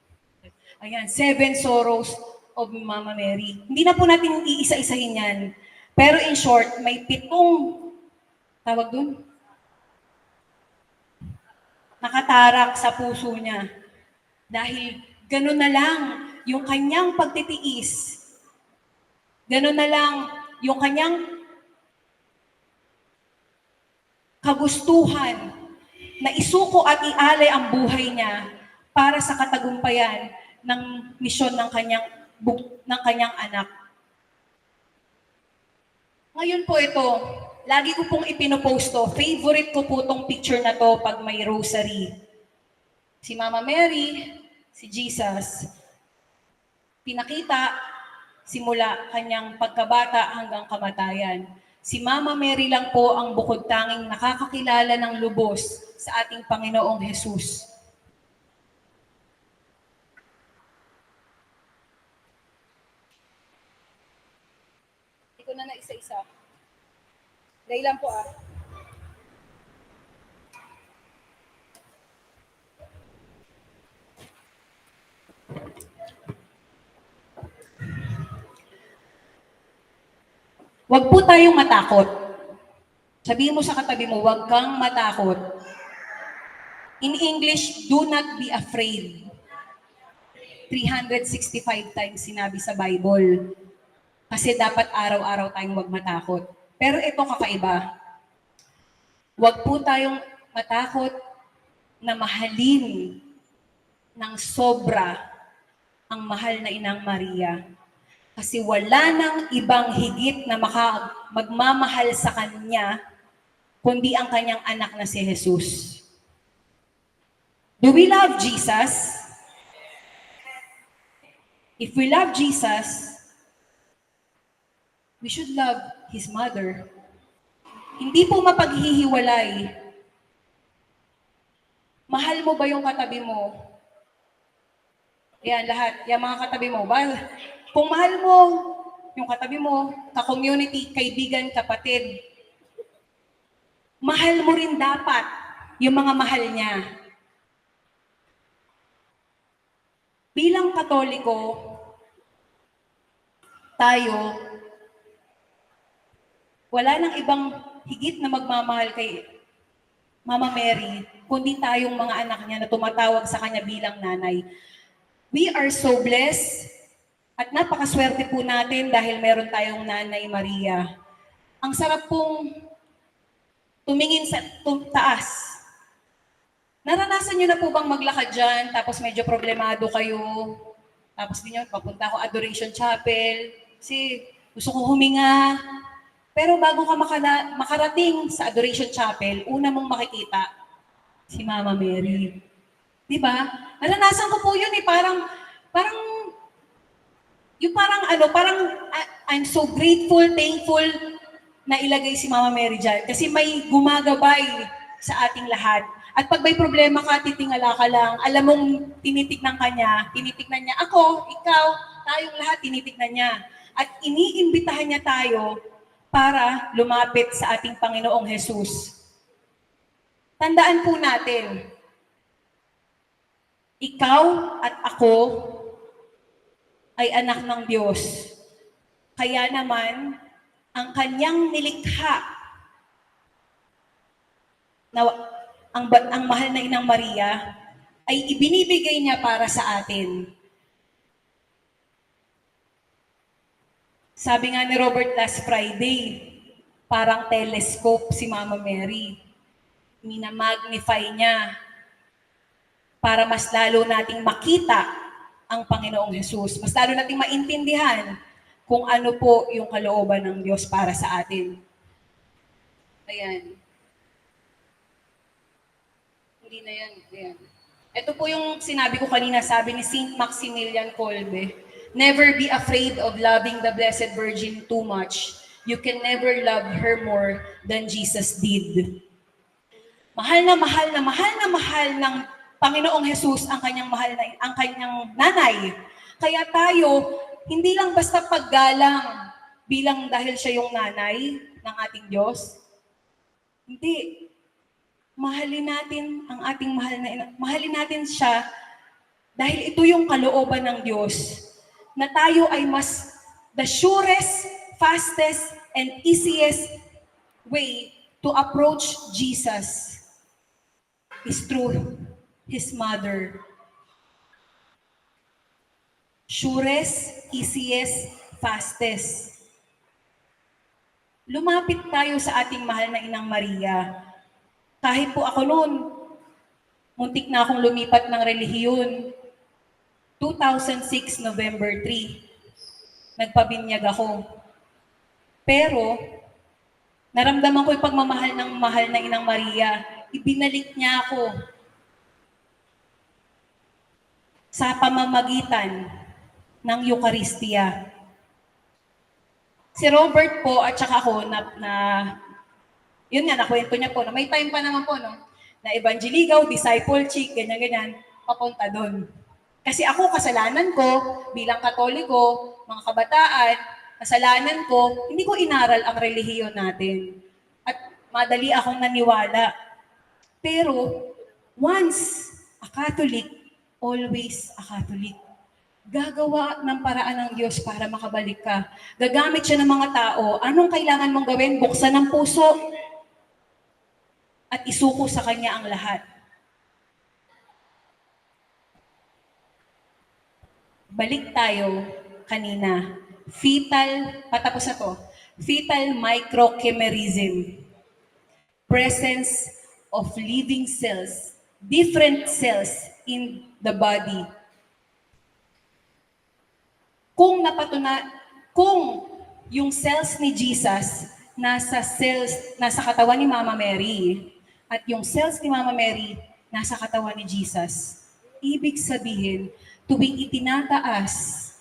Ayan, 7 sorrows of Mama Mary. Hindi na po natin iisa-isahin yan. Pero in short, may 7 tawag dun, nakatarak sa puso niya. Dahil ganun na lang yung kanyang pagtitiis. Ganun na lang yung kanyang kagustuhan na isuko at ialay ang buhay niya para sa katagumpayan ng misyon ng kanyang anak. Ngayon po ito, lagi ko pong ipinopost to. Favorite ko po tong picture na to pag may rosary. Si Mama Mary, si Jesus, pinakita simula kanyang pagkabata hanggang kamatayan. Si Mama Mary lang po ang bukod tanging nakakakilala ng lubos sa ating Panginoong Jesus. Hindi ko na isa-isa. Dahil lang po ah. Huwag po tayong matakot. Sabihin mo sa katabi mo, huwag kang matakot. In English, do not be afraid. 365 times sinabi sa Bible. Kasi dapat araw-araw tayong huwag matakot. Pero ito kakaiba. Huwag po tayong matakot na mahalin ng sobra ang mahal na Inang Maria. Kasi wala nang ibang higit na magmamahal sa Kanya, kundi ang Kanyang anak na si Jesus. Do we love Jesus? If we love Jesus, we should love His mother. Hindi po mapaghihiwalay. Mahal mo ba yung katabi mo? Yan, lahat. Yan mga katabi mo. Kung mahal mo yung katabi mo, ka-community, kaibigan, kapatid, mahal mo rin dapat yung mga mahal niya. Bilang Katoliko, tayo, wala nang ibang higit na magmamahal kay Mama Mary, kundi tayong mga anak niya na tumatawag sa kanya bilang nanay. We are so blessed at napakaswerte po natin dahil meron tayong Nanay Maria. Ang sarap pong tumingin sa taas. Naranasan niyo na po bang maglakad dyan, tapos medyo problemado kayo, tapos din yun, papunta ako Adoration Chapel, kasi gusto ko huminga. Pero bago ka makarating sa Adoration Chapel, una mong makikita si Mama Mary. Diba? Naranasan ko po yun eh, parang I'm so grateful, thankful na ilagay si Mama Mary dyan. Kasi may gumagabay sa ating lahat. At pag may problema ka, titingala ka lang, alam mong tinitignan niya ako, ikaw, tayong lahat tinitignan niya. At iniimbitahan niya tayo para lumapit sa ating Panginoong Jesus. Tandaan po natin, ikaw at ako ay anak ng Diyos. Kaya naman, ang kanyang nilikha, na ang mahal na Inang Maria, ay ibinibigay niya para sa atin. Sabi nga ni Robert last Friday, parang telescope si Mama Mary. Minamagnify niya para mas lalo nating makita ang Panginoong Jesus. Mas lalo nating maintindihan kung ano po yung kalooban ng Diyos para sa atin. Ayan. Hindi na yan. Ayan. Ito po yung sinabi ko kanina, sabi ni Saint Maximilian Kolbe, never be afraid of loving the Blessed Virgin too much. You can never love her more than Jesus did. Mahal na mahal na mahal na mahal ng Panginoong Jesus ang kanyang nanay. Kaya tayo, hindi lang basta paggalang bilang dahil siya yung nanay ng ating Diyos. Hindi. Mahalin natin ang ating mahal na ina. Mahalin natin siya dahil ito yung kalooban ng Diyos na tayo ay the surest, fastest, and easiest way to approach Jesus is through His mother. Surest, easiest, fastest. Lumapit tayo sa ating mahal na Inang Maria. Kahit po ako noon, muntik na akong lumipat ng relihiyon. 2006, November 3, nagpabinyag ako. Pero, naramdaman ko yung pagmamahal ng mahal na Inang Maria. Ibinalik niya ako sa pamamagitan ng Eucharistia. Si Robert po at saka ako yun nga, nakwento niya po, na may time pa naman po, no? Na evangelligaw, disciple chick, ganyan-ganyan, papunta doon. Kasi ako, kasalanan ko, bilang Katoliko, mga kabataan, kasalanan ko, hindi ko inaral ang relihiyon natin. At madali akong naniwala. Pero, once a Catholic, always a Catholic. Gagawa ng paraan ng Diyos para makabalik ka. Gagamit siya ng mga tao. Anong kailangan mong gawin? Buksan ng puso at isuko sa Kanya ang lahat. Balik tayo kanina. Patapos na to. Fetal microchimerism. Presence of living cells, different cells in the body. Kung yung cells ni Jesus nasa katawan ni Mama Mary, at yung cells ni Mama Mary nasa katawan ni Jesus, ibig sabihin, tuwing itinataas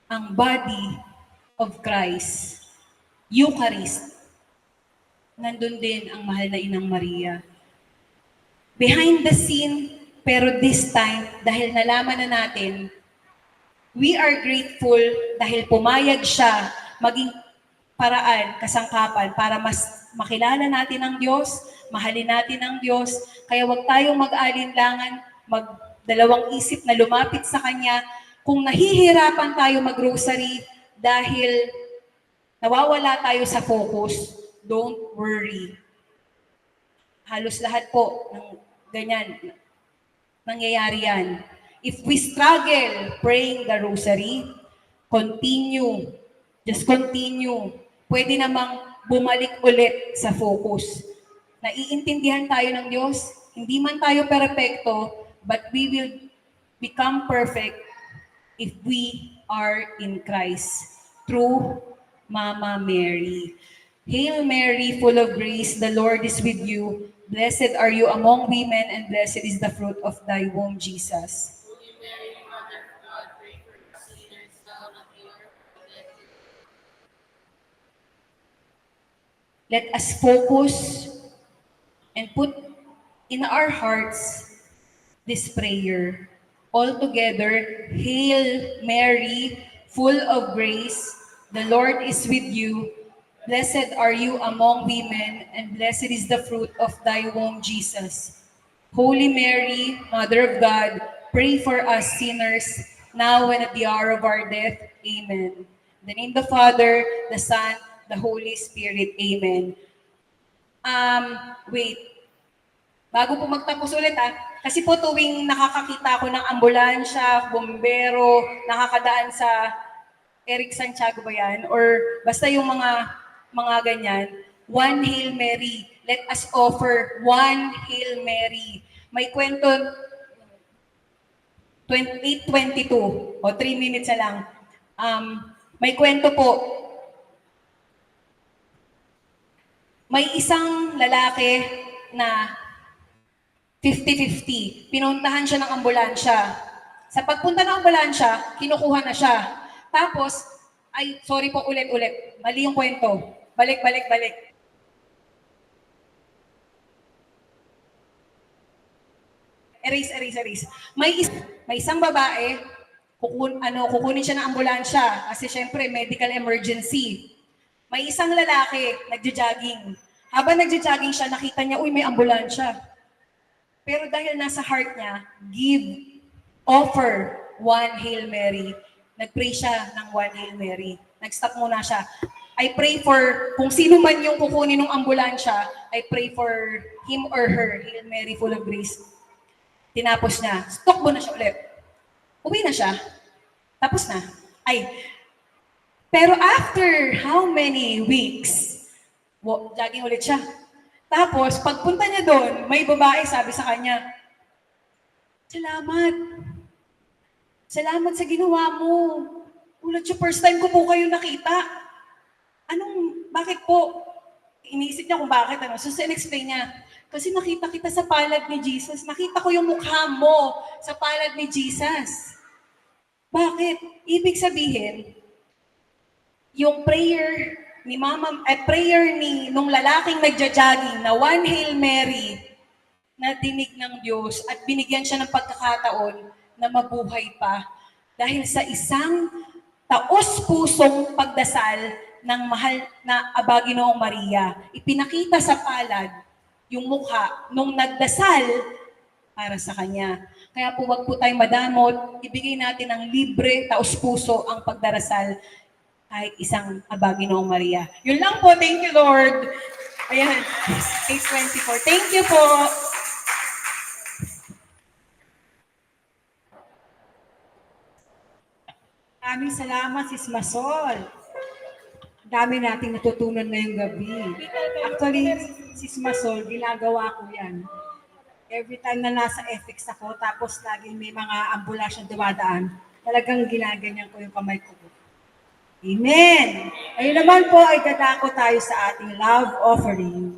ang body of Christ, Eucharist, nandun din ang mahal na Inang Maria. Behind the scene, pero this time, dahil nalaman na natin, we are grateful dahil pumayag siya maging paraan, kasangkapan, para mas makilala natin ang Diyos, mahalin natin ang Diyos. Kaya huwag tayong mag-alinlangan, magdalawang isip na lumapit sa Kanya. Kung nahihirapan tayo mag-rosary dahil nawawala tayo sa focus, don't worry. Halos lahat po ng ganyan, nangyayari yan. If we struggle praying the rosary, continue. Just continue. Pwede namang bumalik ulit sa focus. Naiintindihan tayo ng Diyos. Hindi man tayo perpekto, but we will become perfect if we are in Christ through Mama Mary. Hail Mary, full of grace, the Lord is with you. Blessed are you among women, and blessed is the fruit of thy womb, Jesus. Let us focus and put in our hearts this prayer. All together, Hail Mary, full of grace, the Lord is with you. Blessed are you among women, and blessed is the fruit of thy womb, Jesus. Holy Mary, Mother of God, pray for us sinners, now and at the hour of our death. Amen. In the name of the Father, the Son, the Holy Spirit. Amen. Wait. Bago po magtapos ulit kasi po tuwing nakakakita ako ng ambulansya, bombero, nakakadaan sa Eric Santiago ba yan? Or basta yung mga ganyan, one Hail Mary. Let us offer one Hail Mary. May kwento, 8:22, o 3 minutes na lang. May kwento po, may isang lalaki na 50-50. Pinuntahan siya ng ambulansya. Sa pagpunta ng ambulansya, kinukuha na siya. Tapos, sorry po ulit. Mali yung kwento. Balik. Erase. May isang babae kukunin siya ng ambulansya kasi syempre medical emergency. May isang lalaki nagja-jogging. Habang nagja-jogging siya, nakita niya, uy, may ambulansya. Pero dahil nasa heart niya, offer one Hail Mary. Nag-pray siya ng one Hail Mary. Nag-stop muna siya. I pray for, kung sino man yung kukunin ng ambulansya, I pray for him or her, Hail Mary, full of grace. Tinapos niya. Stokbo na siya ulit. Uwi na siya. Tapos na. Pero after how many weeks, jogging ulit siya. Tapos, pagpunta niya doon, may babae sabi sa kanya, salamat. Salamat sa ginawa mo. Ulat siya, first time ko po kayo nakita. Bakit po? Iniisip niya kung bakit. So, in-explain niya, kasi nakita kita sa palad ni Jesus. Nakita ko yung mukha mo sa palad ni Jesus. Bakit? Ibig sabihin, yung prayer ni nung lalaking nagja-jogging na one Hail Mary na dinig ng Diyos at binigyan siya ng pagkakataon na mabuhay pa dahil sa isang taos-pusong pagdasal ng mahal na Aba Ginoong Maria. Ipinakita sa palad yung mukha nung nagdasal para sa kanya. Kaya po wag po tayong madamot, ibigay natin ng libre, taos-puso ang pagdarasal kahit isang Aba Ginoong Maria. Yun lang po. Thank you, Lord. Ayan. 8:24. Thank you po. Maraming salamat, Sis Masol. Dami nating natutunan ngayong gabi. Actually, Sis Masol, ginagawa ko yan. Every time na nasa ethics ako, tapos laging may mga ambulansya dumadaan, talagang ginaganyan ko yung kamay ko. Amen! Ayun naman po ay dadako tayo sa ating love offering.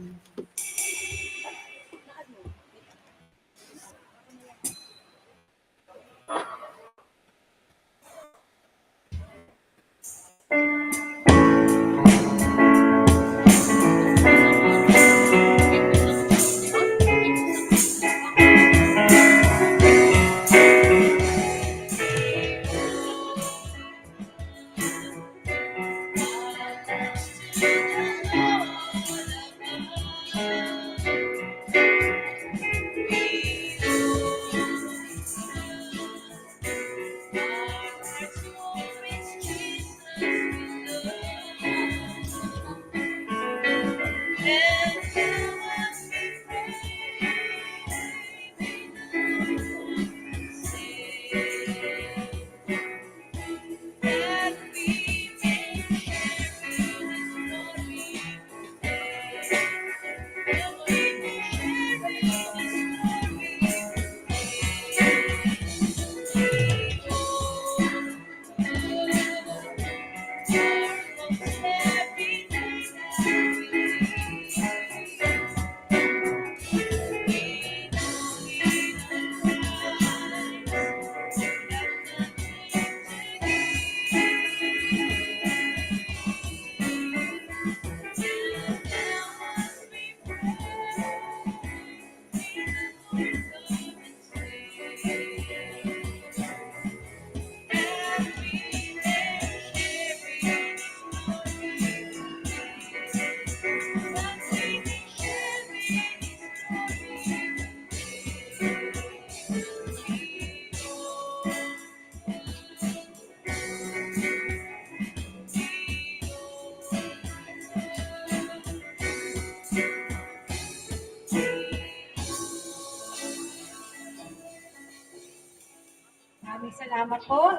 Maraming salamat po.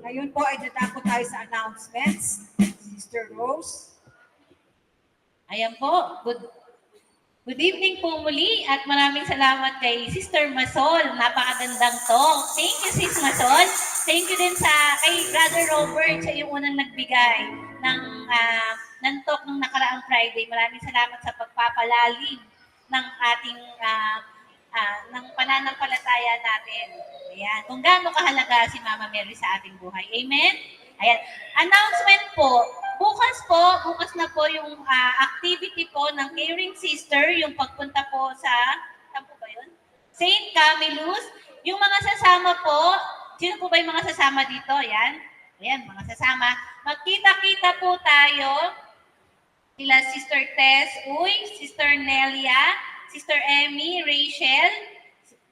Ngayon po ay dadako tayo sa announcements. Sister Rose. Ayan po, good evening po muli at maraming salamat kay Sister Masol. Napakagandang talk. Thank you, Sis Masol. Thank you din kay Brother Robert, siya yung unang nagbigay ng talk nung nakaraang Friday. Maraming salamat sa pagpapalalim ng ating ng pananampalataya natin. Ayan. Kung gaano kahalaga si Mama Mary sa ating buhay. Amen? Ayan. Announcement po. Bukas na po yung activity po ng Caring Sister, yung pagpunta po sa, saan po ba yun? St. Camillus. Yung mga sasama po, Sino po ba yung mga sasama dito? Yan. Ayan, mga sasama. Magkita-kita po tayo. Sila Sister Tess Uy, Sister Nelia, Sister Emmy, Rachel,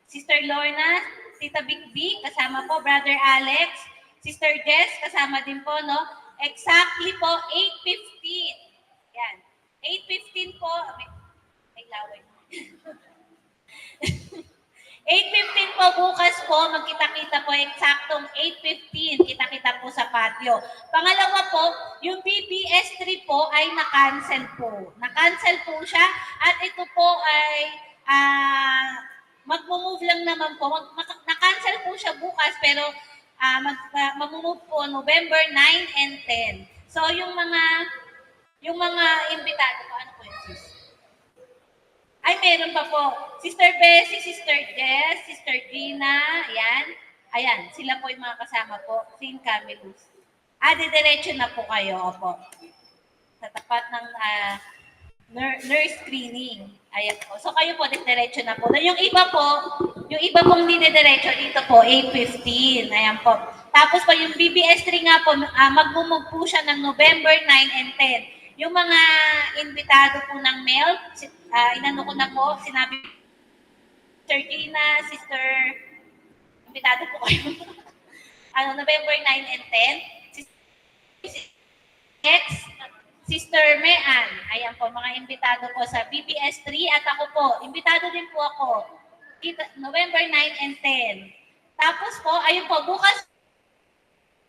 Sister Lorna, Tita Bigby, kasama po, Brother Alex, Sister Jess, kasama din po, no? Exactly po, 8:15. Yan. 8:15 po. May laway. 8:15 po bukas po, magkita-kita po, eksaktong 8:15, kita-kita po sa patio. Pangalawa po, yung BBS 3 po ay na-cancel po. Na-cancel po siya at ito po ay mag-move lang naman po. Na-cancel po siya bukas pero mag-move po November 9 and 10. So yung mga imbitado po, ano po yun, sis? Ay, meron pa po. Sister Bessie, Sister Jess, Sister Gina, ayan. Ayan, sila po yung mga kasama po. St. Camillus. Diretso na po kayo, opo. Sa tapat ng nurse screening. Ayan po. So kayo po, diretso na po. Yung iba pong diretso dito po, 8:15. Ayan po. Tapos po, yung BBS 3 nga po, magmumove po siya ng November 9 and 10. Yung mga invitado po ng mail, inano ko na po, sinabi Sister Gina, Sister, invitado po kayo. November 9 and 10. Sister Mean, ayan po, mga invitado po sa BBS 3 at ako po, invitado din po ako. November 9 and 10. Tapos po, ayun po, bukas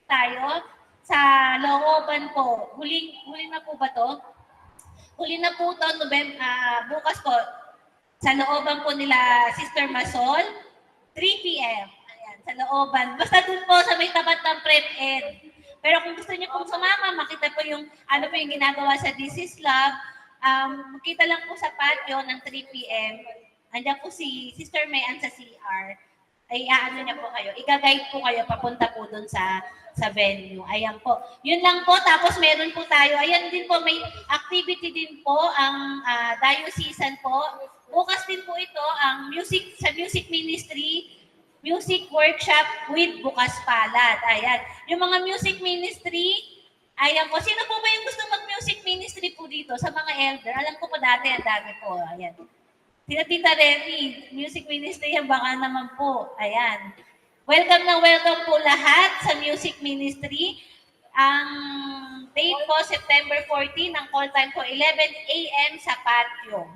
tayo sa looban po. Huli na po ba to? Huli na po to, bukas po, sa looban po nila Sister Masol, 3 p.m. Ayan, sa looban. Basta dun po sa may tapat ng Prep-Ed. Pero kung gusto niyo pong sumama, makita po yung ginagawa sa This is Love, makita lang po sa patio ng 3 p.m. Andiyan po si Sister Mayan sa CR. Ay, niya po kayo. Iga-guide po kayo papunta po dun sa venue. Ayan po. Yun lang po. Tapos meron po tayo. Ayan din po, may activity din po ang diocesan po. Bukas din po ito ang music ministry, music workshop with Bukas Palad. Ayan. Yung mga music ministry, ayan po. Sino po ba yung gusto mag-music ministry po dito sa mga elder? Alam ko po dati, ang dami po. Ayan. Sina Tita Remy, music ministry yan, baka naman po. Ayan. Welcome na welcome po lahat sa music ministry. Ang date po, September 14, ang call time po, 11 a.m. sa patio.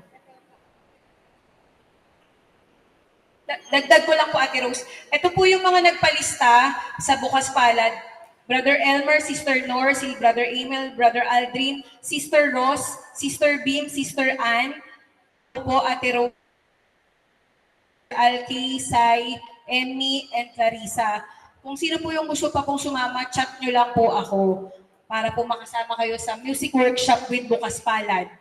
Dagdag ko lang po, Ate Rose. Ito po yung mga nagpalista sa Bukas Palad. Brother Elmer, Sister Nor, si Brother Emil, Brother Aldrin, Sister Ross, Sister Beam, Sister Ann, po Ate Rose, Alki, Sai, Emmy, and Clarissa. Kung sino po yung gusto pa pong sumama, chat nyo lang po ako para po makasama kayo sa music workshop with Bukas Palad.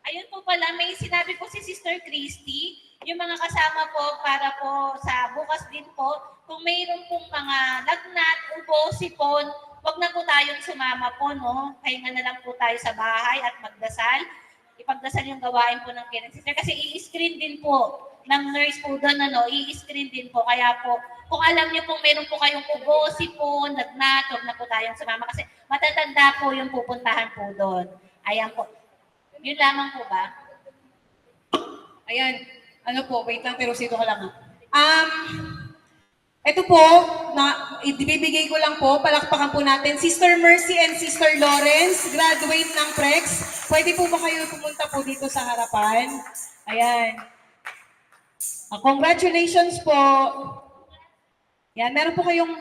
Ayun po pala, may sinabi po si Sister Christy, yung mga kasama po para po sa bukas din po, kung mayroon pong mga lagnat, ubo, sipon, wag na po tayong sumama po, no? Pahinga na lang po tayo sa bahay at magdasal. Ipagdasal yung gawain po ng Caring Sister kasi i-screen din po ng nurse po doon, i-screen din po. Kaya po, kung alam niyo pong meron po kayong ubo, sipon, lagnat, wag na po tayong sumama kasi matatanda po yung pupuntahan po doon. Ayan po. Yun lamang po ba? Ayan. Ano po, wait lang, pero sito ko lang. Ito po, ibibigay ko lang po, palakpakan po natin, Sister Mercy and Sister Lawrence, graduate ng PREX. Pwede po ba kayo pumunta po dito sa harapan? Ayan. Congratulations po. Yan, meron po kayong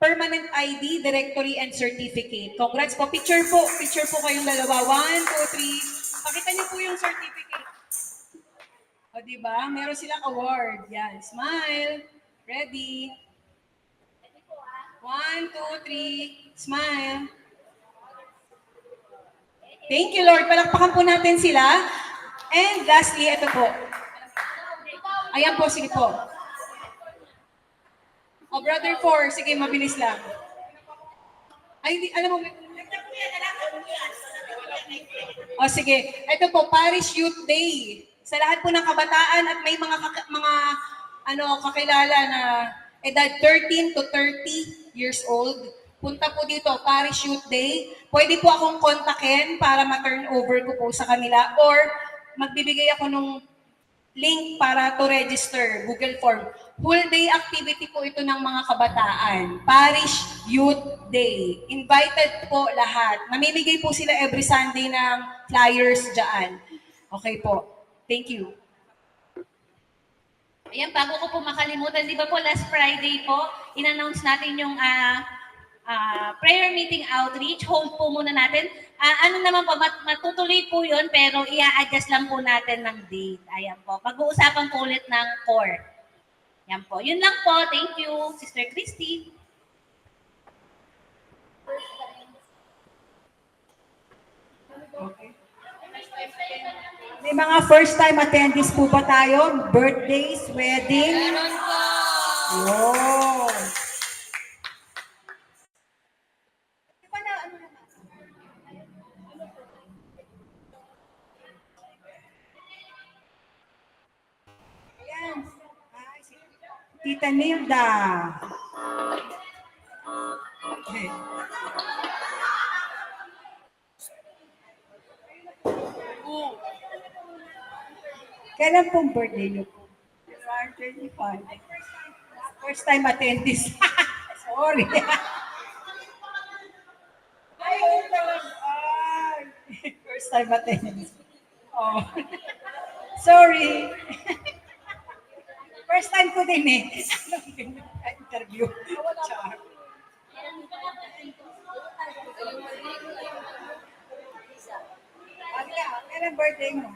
permanent ID, directory, and certificate. Congrats po. Picture po kayong dalawa. 1, 2, 3. Pakita niyo po yung certificate. O, diba? Meron silang award. Yan. Smile. Ready. 1, 2, 3. Smile. Thank you, Lord. Palakpakan po natin sila. And lastly, ito po. Ayan po, sige po. O, Brother 4. Sige, mabilis lang. Ay, alam mo, o, sige. Ito po, Parish Youth Day. Sa lahat po ng kabataan at may mga kakilala na edad 13 to 30 years old. Punta po dito, Parish Youth Day. Pwede po akong kontakin para ma-turn over ko po sa kanila or magbibigay ako nung link para to register, Google Form. Full day activity po ito ng mga kabataan. Parish Youth Day. Invited po lahat. Mamimigay po sila every Sunday ng flyers dyan. Okay po. Thank you. Ayan, bago ko po makalimutan, di ba po last Friday po, in-announce natin yung prayer meeting outreach. Hold po muna natin. Ano naman po, matutuloy po yun, pero i-adjust lang po natin ng date. Ayan po. Pag-uusapan po ulit ng core. Ayan po. Yun lang po. Thank you, Sister Christy. May mga first-time attendees po ba tayo? Birthdays, wedding? Meron po. Oh. Ayan. Ay, si Tita Nilda. Okay. Kailan pong birthday niyo po? February 25. First time attendees. Sorry. Ay, first time attendees. Oh. Sorry. First time ko din eh. Interview. Char. Kailan birthday mo?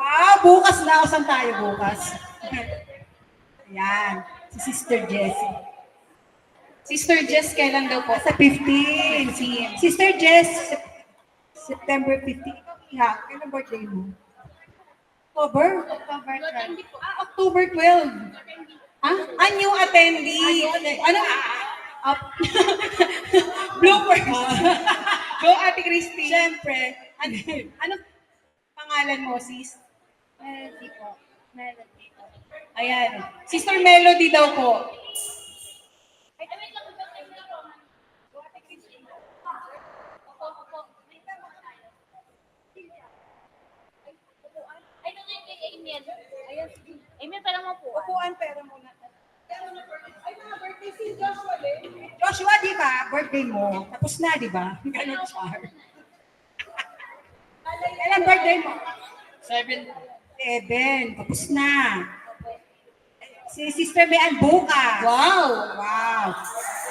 Wow, bukas na. Saan tayo bukas? Ayan, si Sister Jessie. Sister Jess, kailan daw po? Sa 15. Sister Jess, September 15. Yeah, kailan birthday mo? October? October 12. Ah, new attendee. Ano? Bloopers. Go, Ate Christy. Siyempre. Ano pangalan mo, sis? Melody po. Melody po. Ayan. Sister Melody daw po. Amen, parang mo po. Upuan, pera muna. Ay, mga birthday si Joshua din. Joshua, di ba? Birthday mo. Tapos na, di ba? Ganun, Char. Kailan birthday mo? 7. Tapos na. Si Sister Mayan bukas. Wow. Wow.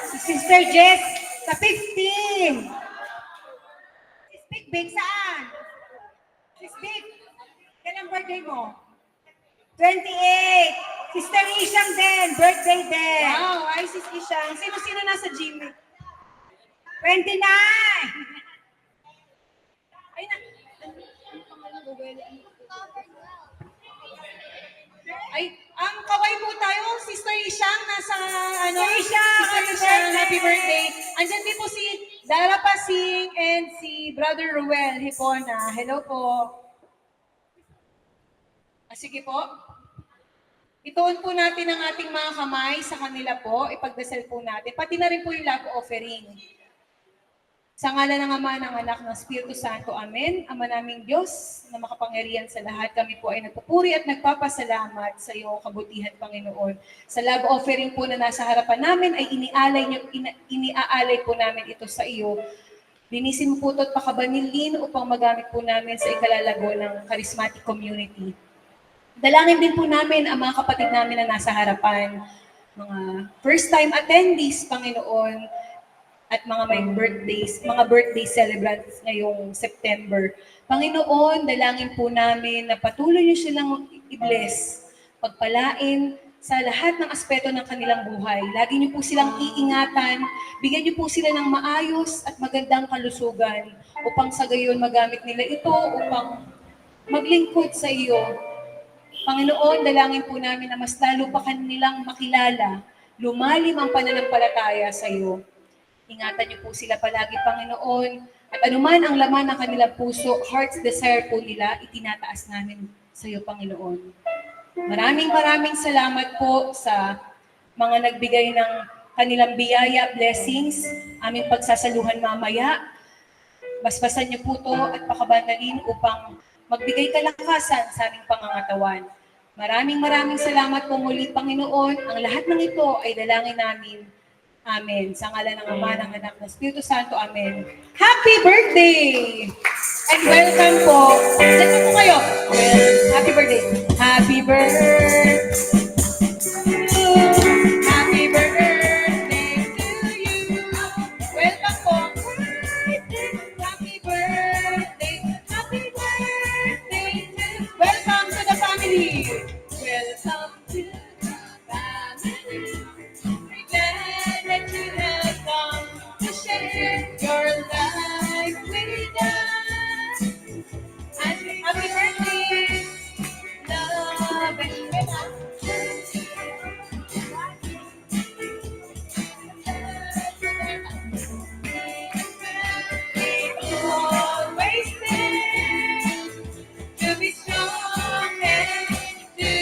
Si Sister Jess sa 15. Si Speak Big saan? Si Speak. Kailan birthday mo? 28. Sister Ishang din. Birthday din. Wow, ay sis Ishang. Sino-sino nasa Gmail? 29. Ay, Ay, kaway po tayo. Sister Ishang, nasa, Sister Ishang, Sister happy Ishang, birthday! happy birthday. Andyan din po si Dara Pasing and si Brother Ruel Hipona. Hello po. Sige po. Ituon po natin ang ating mga kamay sa kanila po. Ipagdasal po natin. Pati na rin po yung love offering. Sa ngalan ng Ama, ng Anak, ng Espiritu Santo. Amen. Ama naming Diyos na makapangyarihan sa lahat, kami po ay nagpupuri at nagpapasalamat sa iyong kabutihan, Panginoon. Sa love offering po na nasa harapan namin ay iniaalay po namin ito sa iyo. Linisin mo po ito at pakabanilin upang magamit po namin sa ikalalago ng charismatic community. Dalangin din po namin ang mga kapatid namin na nasa harapan, mga first-time attendees, Panginoon, at mga may birthdays, mga birthday celebrants ngayong September. Panginoon, dalangin po namin na patuloy niyo silang i-bless, pagpalain sa lahat ng aspeto ng kanilang buhay. Lagi niyo po silang iingatan, bigyan niyo po sila ng maayos at magandang kalusugan upang sa gayon magamit nila ito upang maglingkod sa iyo. Panginoon, dalangin po namin na mas lalo pa kanilang makilala, lumalim ang pananampalataya sa iyo. Ingatan niyo po sila palagi, Panginoon. At anuman ang laman ng kanilang puso, heart's desire po nila, itinataas namin sa iyo, Panginoon. Maraming salamat po sa mga nagbigay ng kanilang biyaya, blessings, aming pagsasaluhan mamaya. Basbasan niyo po to at pakabandalin upang magbigay kalakasan sa aming pangangatawan. Maraming salamat po muli, Panginoon. Ang lahat ng ito ay dalangin namin. Amen. Sa ngalan ng Ama, ng Anak, ng Espiritu Santo. Amen. Happy birthday! And welcome po. Saan po kayo? Happy birthday. Happy birthday. Happy birthday to you. Welcome po. Happy birthday. Happy birthday to welcome to the family. Welcome to the family. We're glad that you have come to share your life with us. Happy birthday. Love and always there to be strong and to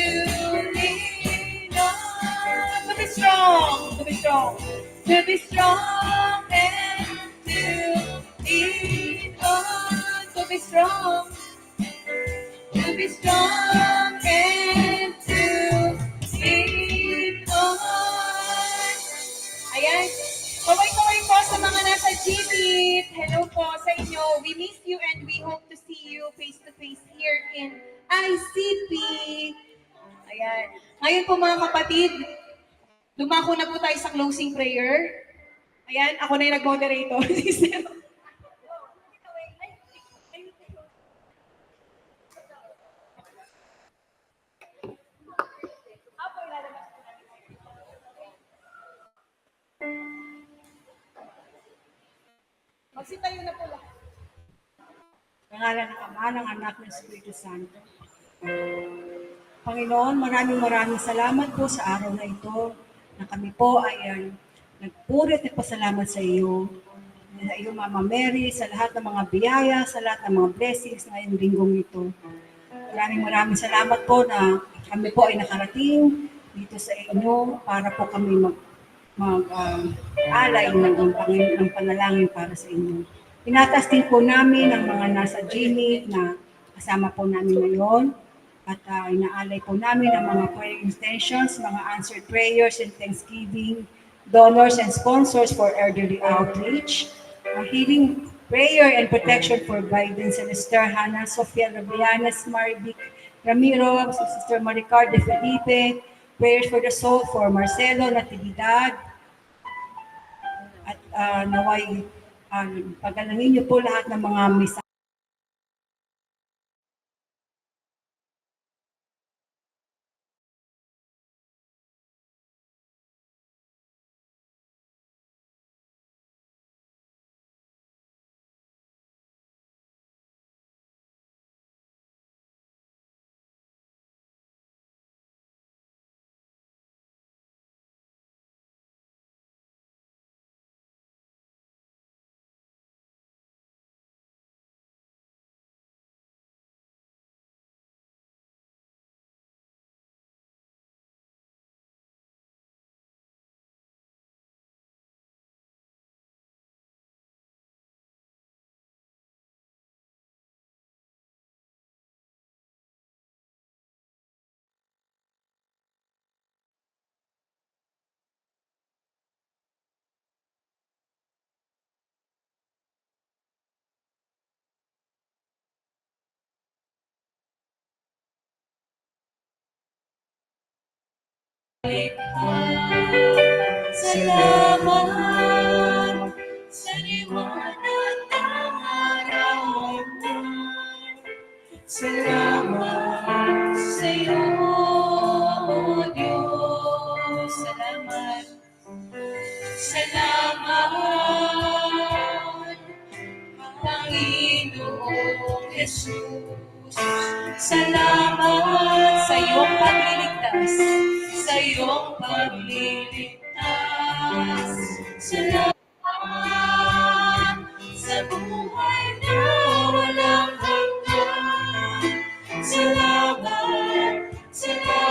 lean on. To be strong, to be strong, to be strong and to lean on. To be strong, to be strong and to lean on. Ayan. Kaway-kaway po sa mga nasa GP. Hello po sa inyo. We miss you and we hope to see you face-to-face here in ICP. Ayan. Ngayon po mga kapatid, dumako na po tayo sa closing prayer. Ayan, ako na yung nag-moderator. Magsitayo na po lahat. Pangalan ng Ama, ng Anak, ng Espiritu Santo. Panginoon, maraming salamat po sa araw na ito na kami po ay nagpurit at pasalamat sa iyo. Sa iyo, Mama Mary, sa lahat ng mga biyaya, sa lahat ng mga blessings na ngayong linggong ito. Maraming salamat po na kami po ay nakarating dito sa inyo para po kami alay ng panalangin para sa inyo. Tinatas din po namin ang mga nasa GMIT na kasama po namin ngayon at inaalay po namin ang mga prayer intentions, mga answered prayers and thanksgiving, donors and sponsors for elderly outreach, healing prayer and protection for Biden, Sister Hannah, Sofia Rabianes, Marivic Ramiro, Sister Maricar de Felipe, prayers for the soul for Marcelo Natividad, at naway pagalangin niyo po lahat ng mga misa. Salamat sa liwanag ng araw mo. Salamat sa iyo, O Diyos. Salamat. Salamat, Panginoong Jesus. Salamat sa iyong pagliligtas. Sa iyong pagliligtas. Salamat sa buhay na walang hanggan. Salamat, salamat.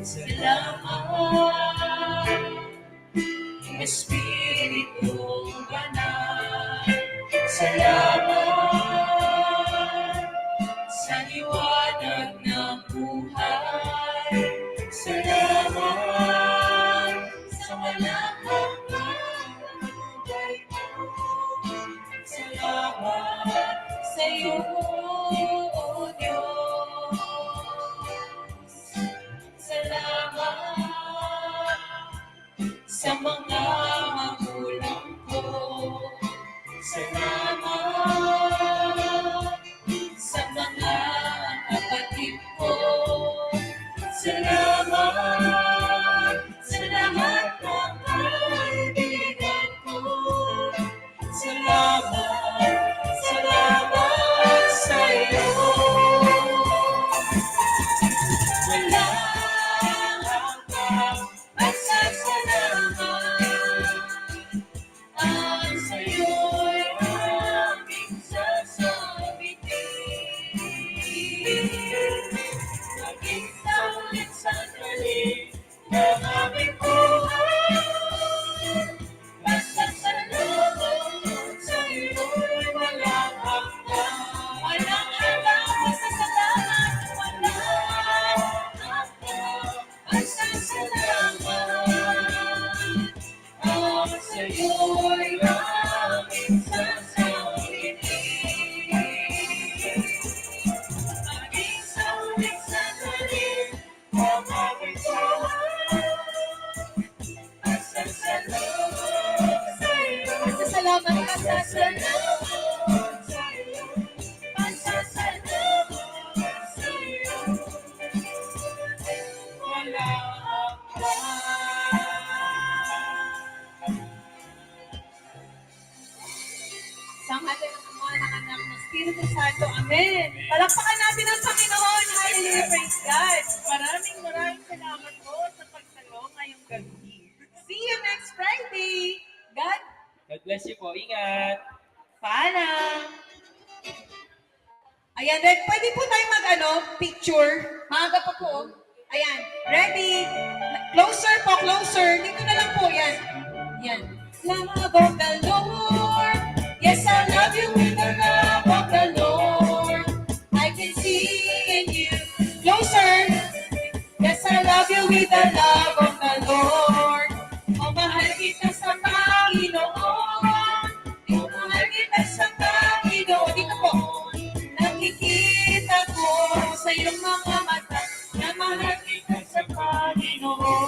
Salamat, Espiritu Banal. Salamat sa liwanag ng buhay. Salamat sa walang hanggang buhay mo. Salamat sa iyo, O Diyos. Salamat sa mga magulang ko. Salamat sa mga kapatid ko. Salamat sa lahat ng kaibigan ko. Salamat, salamat sa iyo. Walang hanggang pagsasalamat. Ang sa'yo'y aming sasabitin. Maging sa ulit sandali ng aming buhay. Pasasalamat sa'yo'y walang hanggang. Walang hanggang pasasalamat. Walang hanggang pasasalamat. Ang sa'yo'y aming sasabitin. Maging sa ulit sandali ng aming buhay. Pasasalamat sa'yo. Pasasalamat, Pasasalamat sa'yo. Pasasalamat sa'yo. Walang hanggan. Sangatan ng Ama, ng Anak, ng Espiritu Santo. Amen. Palakpakan natin ang Panginoon. Hallelujah. Praise God. Maraming salamat po sa pagtalo ngayong gabi. See you next Friday. God, God bless you po. Ingat. paalam. Ayan, Red, pwede po tayo picture. Maaga pa po. Ayan, ready. Closer po, closer. Dito na lang po, yan. Yan. Love of the Lord. Yes, I love you with the love of the Lord. I can see in you. Closer. Yes, I love you with the love of the Lord. Oh, mahal kita sa Panginoon. Oh, mahal kita sa Panginoon. Dito po. Nakikita ko sa iyong mga mata na mahal kita sa Panginoon.